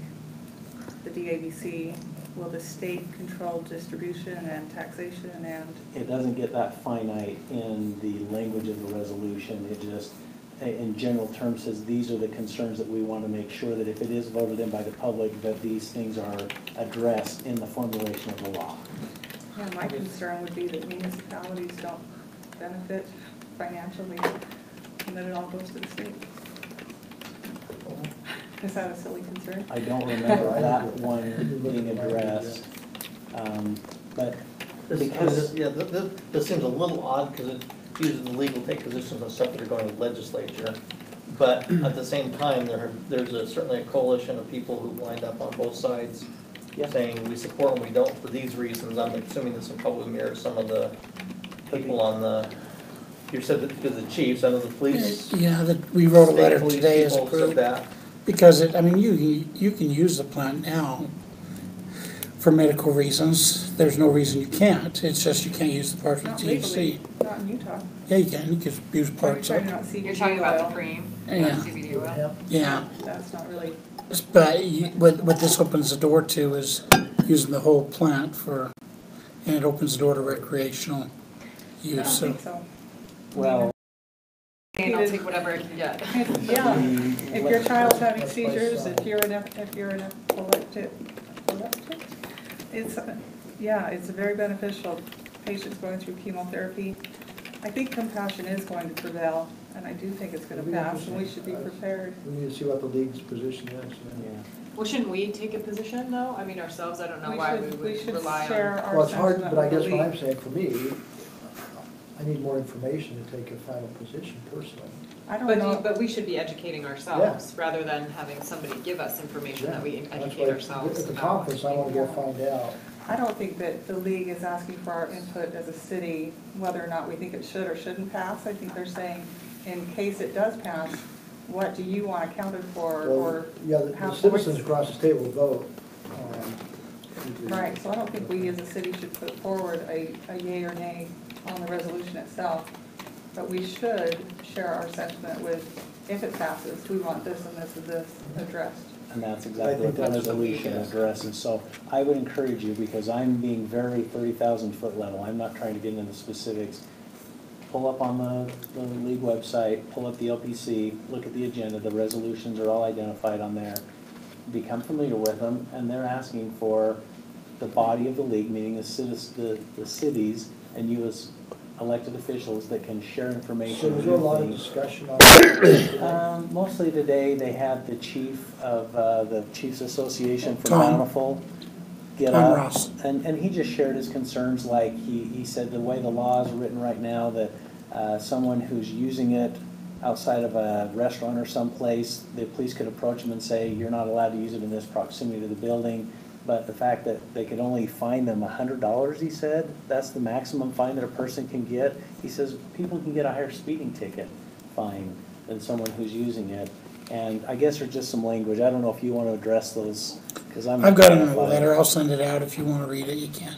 the DABC? Will the state control distribution and taxation and? It doesn't get that finite in the language of the resolution. It just, in general terms, says these are the concerns that we want to make sure that if it is voted in by the public, that these things are addressed in the formulation of the law. Yeah, my concern would be that municipalities don't benefit financially and that it all goes to the state. Is that a silly concern? I don't remember that one being addressed, but because. This seems a little odd because it uses the legal take positions on stuff that are going to the legislature. But at the same time, there's certainly a coalition of people who lined up on both sides saying we support and we don't for these reasons. I'm assuming this will probably mirror some of the people on the, you said that because the chiefs, I know the police. Yeah, we wrote a letter police today as a people said group. that. Because you can use the plant now for medical reasons. There's no reason you can't. It's just you can't use the parts with Not THC. legally, not in Utah. Yeah, you can. You can use parts of it. You're talking about the cream, Yeah. CBD oil? Yeah. That's not really. But what this opens the door to is using the whole plant and it opens the door to recreational use. I don't think so. Well. And I'll take whatever I can get. Yeah, if your child's having seizures, if you're an epileptic, it's very beneficial. Patients going through chemotherapy. I think compassion is going to prevail, and I do think it's going to pass, and we should be prepared. We need to see what the league's position is. Well, shouldn't we take a position though? I mean, ourselves, I don't know why we would rely on. Well, it's hard, but I guess what I'm saying, for me, I need more information to take a final position personally. I don't know. But we should be educating ourselves rather than having somebody give us information that we educate ourselves At the about. conference, I want to go find out. I don't think that the league is asking for our input as a city, whether or not we think it should or shouldn't pass. I think they're saying, in case it does pass, what do you want accounted for, or Yeah, the citizens across the state will vote. Right, so I don't think we as a city should put forward a yay or nay on the resolution itself, but we should share our sentiment with, if it passes, we want this and this and this addressed. And that's exactly what the resolution addresses. So I would encourage you, because I'm being very 30,000 foot level, I'm not trying to get into specifics. Pull up on the league website, pull up the LPC, look at the agenda, the resolutions are all identified on there. Become familiar with them, and they're asking for the body of the league, meaning the cities, and you as elected officials that can share information. So was there a lot of discussion on that? Mostly today, they had the chief of the Chiefs Association for Tom. Bountiful get Tom up, Ross. and he just shared his concerns, like he said the way the law is written right now, that someone who's using it outside of a restaurant or someplace, the police could approach them and say, you're not allowed to use it in this proximity to the building. But the fact that they could only fine them $100, he said, that's the maximum fine that a person can get. He says people can get a higher speeding ticket fine than someone who's using it. And I guess there's just some language. I don't know if you want to address those, because I've got a letter, I'll send it out. If you want to read it, you can.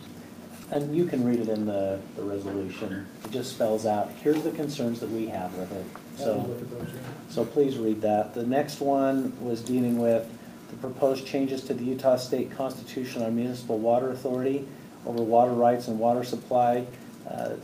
And you can read it in the resolution. It just spells out, here's the concerns that we have with it. So please read that. The next one was dealing with the proposed changes to the Utah State Constitution on Municipal Water Authority over water rights and water supply.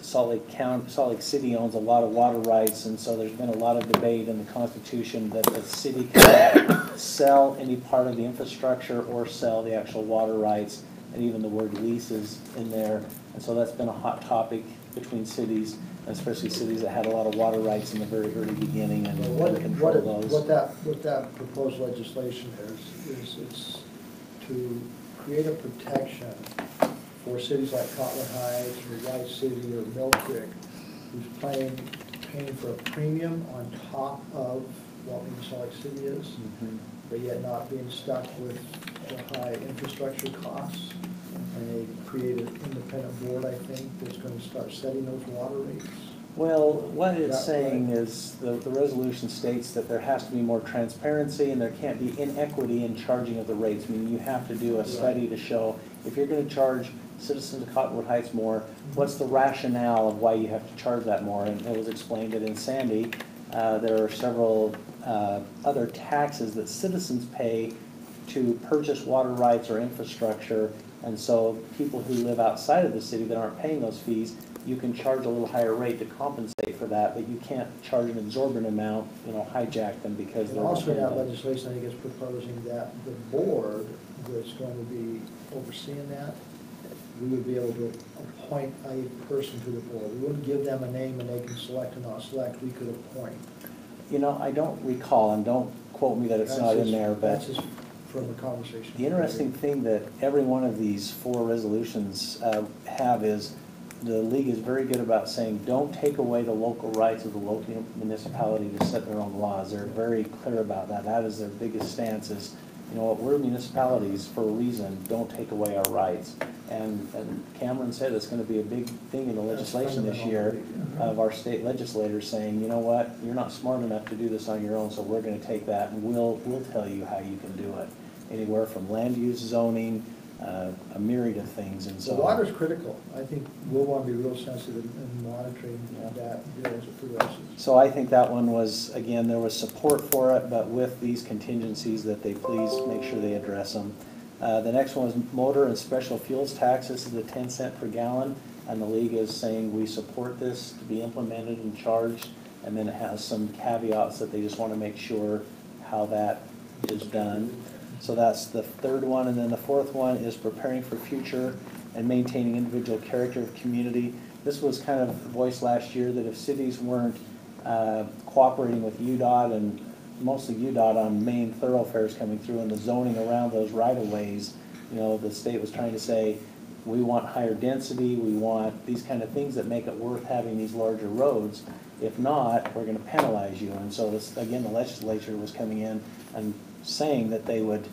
Salt Lake City owns a lot of water rights, and so there's been a lot of debate in the Constitution that the city can sell any part of the infrastructure or sell the actual water rights, and even the word leases in there. And so that's been a hot topic between cities, especially cities that had a lot of water rights in the very early beginning and control those. What that proposed legislation is it's to create a protection for cities like Cottonwood Heights or White City or Mill Creek, who's paying for a premium on top of what Salt Lake City is, but yet not being stuck with the high infrastructure costs. And they create an independent board, I think, that's going to start setting those water rates. Well, what it's saying is the resolution states that there has to be more transparency and there can't be inequity in charging of the rates. Meaning you have to do a study to show if you're going to charge citizens of Cottonwood Heights more, what's the rationale of why you have to charge that more? And it was explained that in Sandy, there are several other taxes that citizens pay to purchase water rights or infrastructure. And so people who live outside of the city that aren't paying those fees, you can charge a little higher rate to compensate for that, but you can't charge an exorbitant amount, hijack them because they're... Also, that legislation, I think, is proposing that the board that's going to be overseeing that, we would be able to appoint a person to the board. We wouldn't give them a name and they can select or not select. We could appoint. I don't recall, and don't quote me that it's not in there, but... That's just from the conversation. The interesting thing that every one of these 4 resolutions have is the league is very good about saying don't take away the local rights of the local municipality to set their own laws. They're very clear about that. That is their biggest stance is, we're municipalities for a reason, don't take away our rights. And Cameron said it's going to be a big thing in the legislation this year of our state legislators saying, you know what, you're not smart enough to do this on your own, so we're going to take that and we'll tell you how you can do it. Anywhere from land use, zoning, a myriad of things. And so water's critical. I think we'll want to be real sensitive in monitoring that as it progresses. So I think that one was, again, there was support for it, but with these contingencies that they please make sure they address them. The next one was motor and special fuels tax. This is the 10 cent per gallon, and the league is saying we support this to be implemented and charged, and then it has some caveats that they just want to make sure how that is done. So that's the third one, and then the fourth one is preparing for future and maintaining individual character of community. This was kind of voiced last year that if cities weren't cooperating with UDOT and mostly UDOT on main thoroughfares coming through and the zoning around those right-of-ways, the state was trying to say, we want higher density, we want these kind of things that make it worth having these larger roads. If not, we're going to penalize you. And so this, again, the legislature was coming in and saying that they would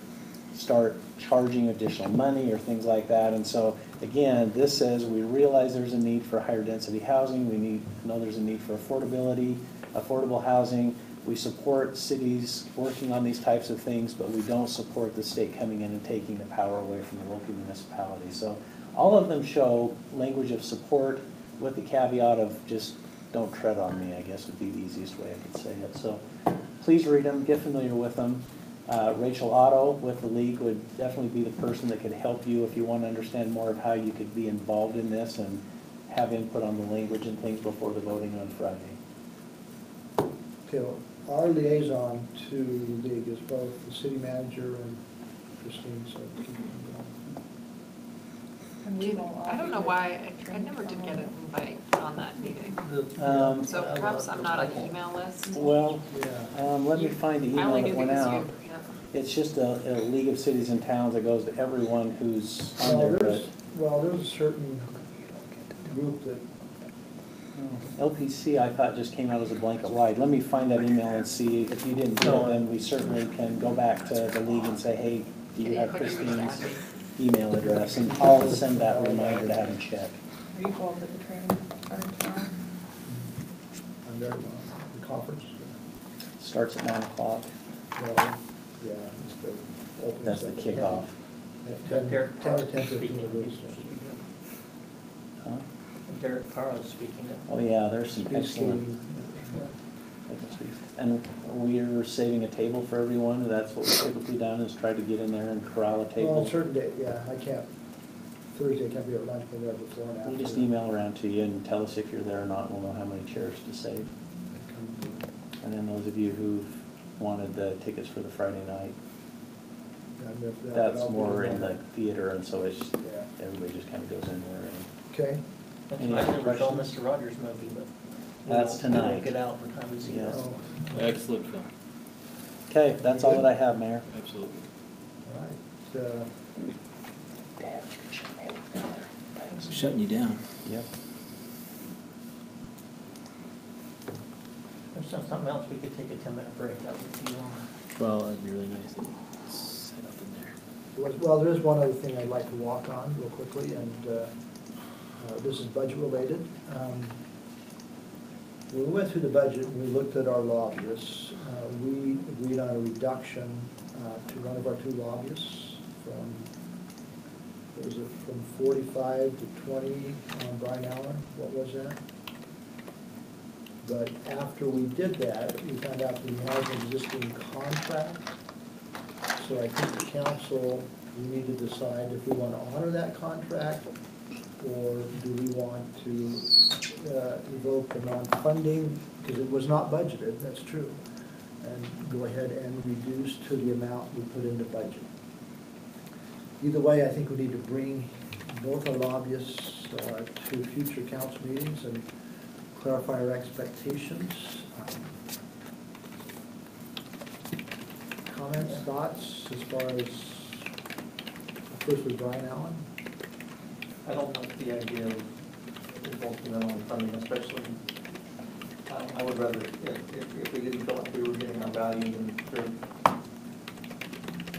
start charging additional money or things like that. And so again, this says we realize there's a need for higher density housing. We know there's a need for affordable housing. We support cities working on these types of things, but we don't support the state coming in and taking the power away from the local municipalities. So all of them show language of support with the caveat of just don't tread on me, I guess would be the easiest way I could say it. So please read them, get familiar with them. Rachel Otto with the league would definitely be the person that could help you if you want to understand more of how you could be involved in this and have input on the language and things before the voting on Friday. Okay, well, our liaison to the league is both the city manager and Christine, so keep them going. I don't know why, I never did get an invite on that meeting. So perhaps I'm not on the email list. Well, let me find the I email only that knew went because out. you, It's just a League of Cities and Towns that goes to everyone who's on there. There's a certain group that LPC, I thought just came out as a blanket wide. Let me find that email and see. If you didn't get it, then we certainly can go back to the league and say, hey, do you have Christine's email address? And I'll send that reminder to have him check. Are you both at the training tomorrow? I'm there, the conference. Starts at 9 o'clock. Well, yeah, it's the opening. That's the kickoff. 10 to 10:15. Huh? Derek Carl's speaking. Oh, yeah, there's some excellent. And we're saving a table for everyone. That's what we've typically done, is try to get in there and corral a Well, table. on certain day, yeah, I can't, Thursday I can't be at lunch, but there before and after. We'll just email around to you and tell us if you're there or not, and we'll know how many chairs to save. And then those of you who've wanted the tickets for the Friday night, that's more in the theater, and so it's, everybody just kind of goes in there. Okay. Any I other never saw questions? Mr. Rogers' movie, but. That's tonight. We'll get out in time to see that. Yes. Excellent film. Okay, that's all that I have, Mayor. Absolutely. All right. Shutting you down. Yep. There's something else, we could take a 10-minute break, that would be long. Well, that'd be really nice to set up in there. Well, there is one other thing I'd like to walk on real quickly, and this is budget related. When we went through the budget and we looked at our lobbyists, we agreed on a reduction to one of our two lobbyists from, what was it, from 45 to 20 on Brian Allen. What was that? But after we did that, we found out that we have an existing contract. So I think the council, we need to decide if we want to honor that contract, or do we want to evoke the non-funding, because it was not budgeted, that's true, and go ahead and reduce to the amount we put into budget. Either way, I think we need to bring both our lobbyists to future council meetings and clarify our expectations. Comments, thoughts, as far as, first with Brian Allen? I don't like the idea of involving them on funding, especially, I would rather, if we didn't feel like we were getting our value, then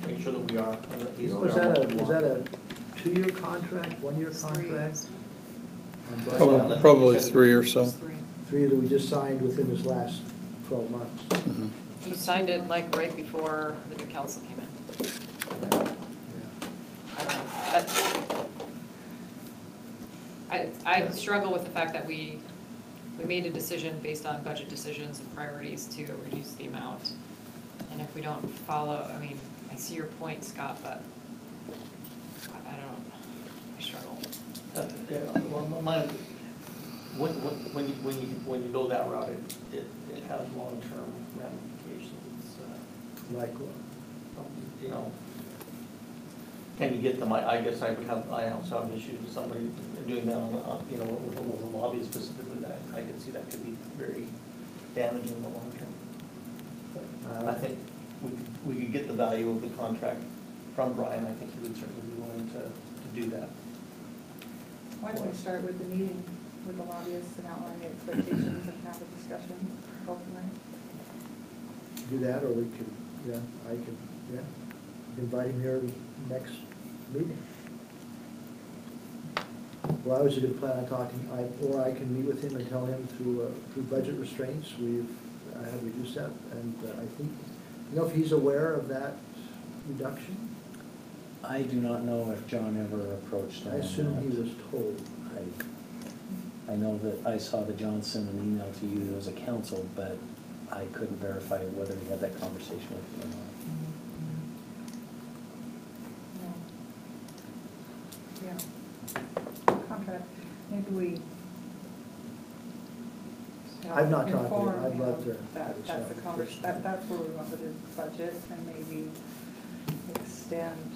make sure that we are. And that he's Was that a 2-year contract, 1-year contract? on Brian Allen? Probably 3 or so. 3 that we just signed within this last 12 months. Mhm. You signed it like right before the new council came in. I struggle with the fact that we made a decision based on budget decisions and priorities to reduce the amount. And if we don't follow, I mean, I see your point, Scott, but I struggle. Well, when you go that route, it has long-term ramifications. Like what? You know, can you get them? I guess I also have issues with somebody doing that on, you know, with a lobby specifically, that I can see that could be very damaging in the long term. But I think we could get the value of the contract from Brian. I think he would certainly be willing to do that. Why don't we start with the meeting with the lobbyists and outline the expectations and have a discussion both tonight? Do that, or we could, I could, invite him here next meeting. Well, that was a good plan on talking, or I can meet with him and tell him through budget restraints, I have reduced that, and I think, if he's aware of that reduction? I do not know if John ever approached him. I assume he was told. I know that I saw that John sent an email to you as a council, but I couldn't verify whether he had that conversation with you or not. Yeah. Contract, maybe we. I've not talked to him. inform I'd love to That's the conversation, that's where we want with his budget, and maybe extend,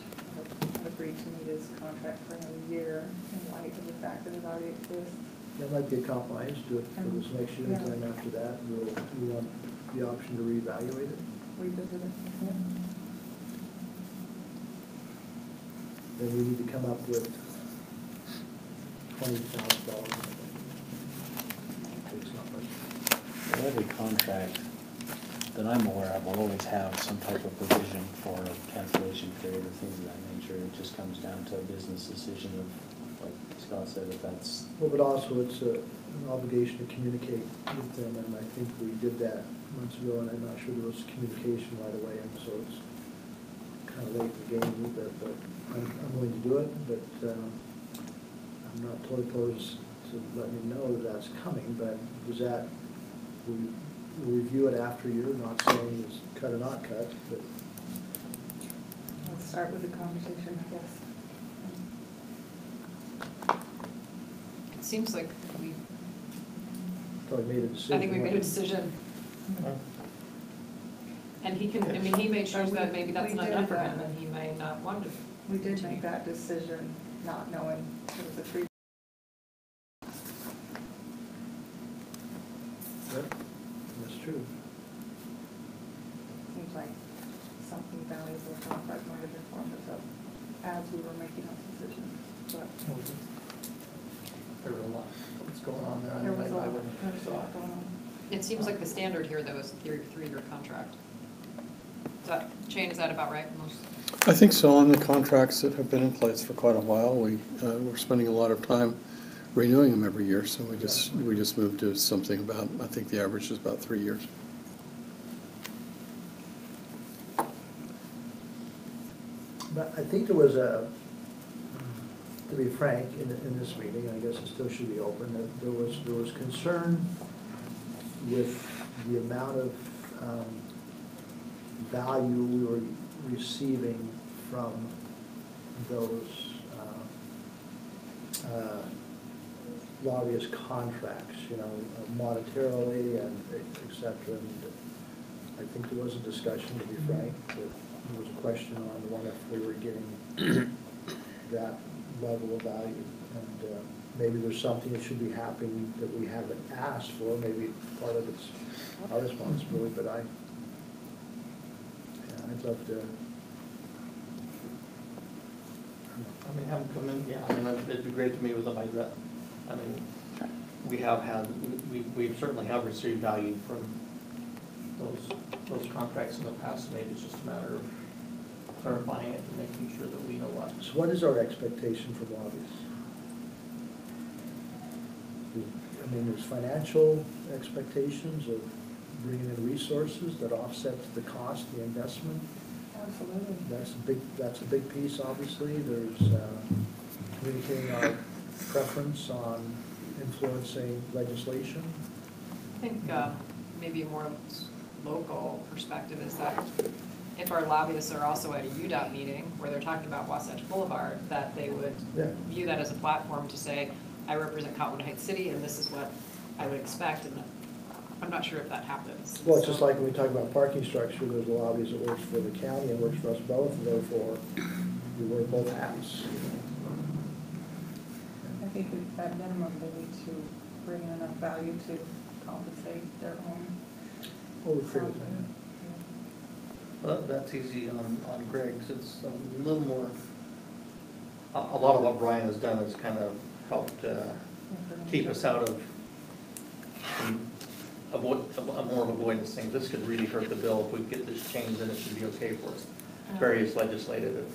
agree to meet his contract for another year in light of the fact that it already exists. That might be a compromise, do it for this next year, and then after that, we want the option to reevaluate it. Revisit it, yeah. Then we need to come up with $20,000. every contract that I'm aware of will always have some type of provision for cancellation period or things of that nature. It just comes down to a business decision of, like Scott said, if that's. Well, but also it's an obligation to communicate with them, and I think we did that months ago, and I'm not sure there was communication right away, and so it's kind of late in the game a little bit, but I'm willing to do it, but I'm not totally opposed to letting you know that that's coming, but does that, we'll review it after a year, not saying it's cut or not cut, but. Let's start with the conversation, yes. It seems like we, Probably made a decision. I think we made a decision. And he can, I mean, he may choose that maybe that's not enough for him, and he may not want to. We did make that decision, not knowing it was a three. Yep, that's true. Seems like something valuable contract might have informed us of as we were making our decisions, but. There was a lot that's going on there. There was a I lot, wouldn't- there was a lot going on. It seems like the standard here, though, is three-year contract. Shane, is that about right? Most. I think so. On the contracts that have been in place for quite a while, we're spending a lot of time renewing them every year, so we just moved to something about, I think the average is about 3 years. But I think there was a, to be frank, in this meeting, I guess it still should be open, that there was concern with the amount of value we were receiving from those lobbyist contracts, you know, monetarily and et cetera. And I think there was a discussion, to be frank, that there was a question on one if we were getting that level of value. And maybe there's something that should be happening that we haven't asked for. Maybe part of it's our responsibility, but I'd love to. I mean, have them come in, yeah, I mean, it'd be great to meet with them, I mean, we certainly have received value from those contracts in the past, maybe it's just a matter of clarifying it and making sure that we know what. So what is our expectation from lobbyists? I mean, there's financial expectations of bringing in resources that offset the cost, the investment. Absolutely. That's a big piece, obviously. There's communicating our preference on influencing legislation. I think maybe a more local perspective is that if our lobbyists are also at a UDOT meeting where they're talking about Wasatch Boulevard, that they would view that as a platform to say, I represent Cottonwood Heights City and this is what I would expect, and I'm not sure if that happens. Well, it's just like when we talk about parking structure, there's a lobbyist that works for the county and works for us both, and therefore we wear both hats. I think at minimum, they need to bring in enough value to compensate their own. Well, we figured that. Well, that's easy on Greg's, it's a little more, a lot of what Brian has done has kind of helped keep us out of more of avoidance things. This could really hurt the bill if we get this changed, then it should be okay for us. Various legislative.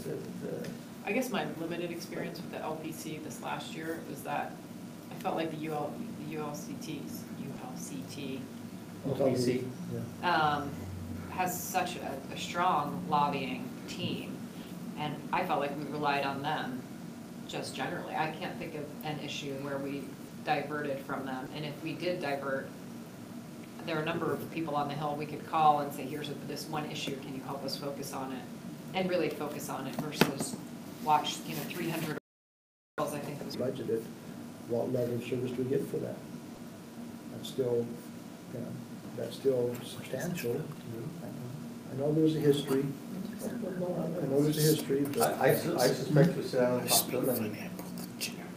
I guess my limited experience with the LPC this last year was that I felt like the ULCT has such a strong lobbying team, and I felt like we relied on them just generally. I can't think of an issue where we diverted from them, and if we did divert, there are a number of people on the Hill we could call and say, here's this one issue, can you help us focus on it? And really focus on it versus watch, 300 I think it was budgeted. What level of service do we get for that? That's still, substantial. I know there's a history. But I suspect we sit down and talk to them, and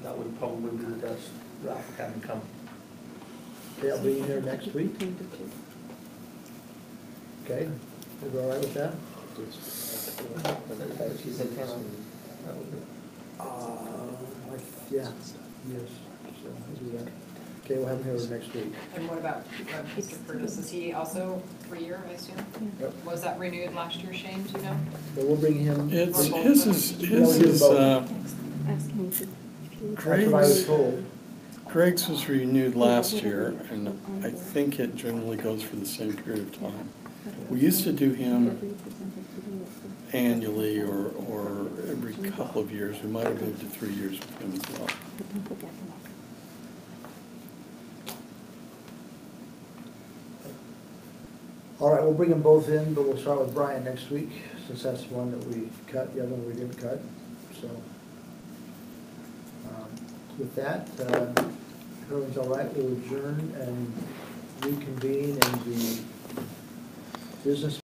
that would probably be the best route to have them come. Okay, I'll be here next week. Okay, is it all right with that? If she's in town, that would be. Yeah, yes, so I'll do that. Okay, we'll have him here next week. And what about Mr. Curtis? Is he also 3-year, I assume? Yep. Was that renewed last year, Shane, do you know? But we'll bring him. It's, Or both his of is, them? his is, That's what I was Greg's, told. Greg's was renewed last year, and I think it generally goes for the same period of time. We used to do him annually or every couple of years. We might have moved to 3 years with him as well. All right, we'll bring them both in, but we'll start with Brian next week, since that's the one that we cut, the other one we didn't cut, so. With that, if everyone's all right, we'll adjourn and reconvene in the business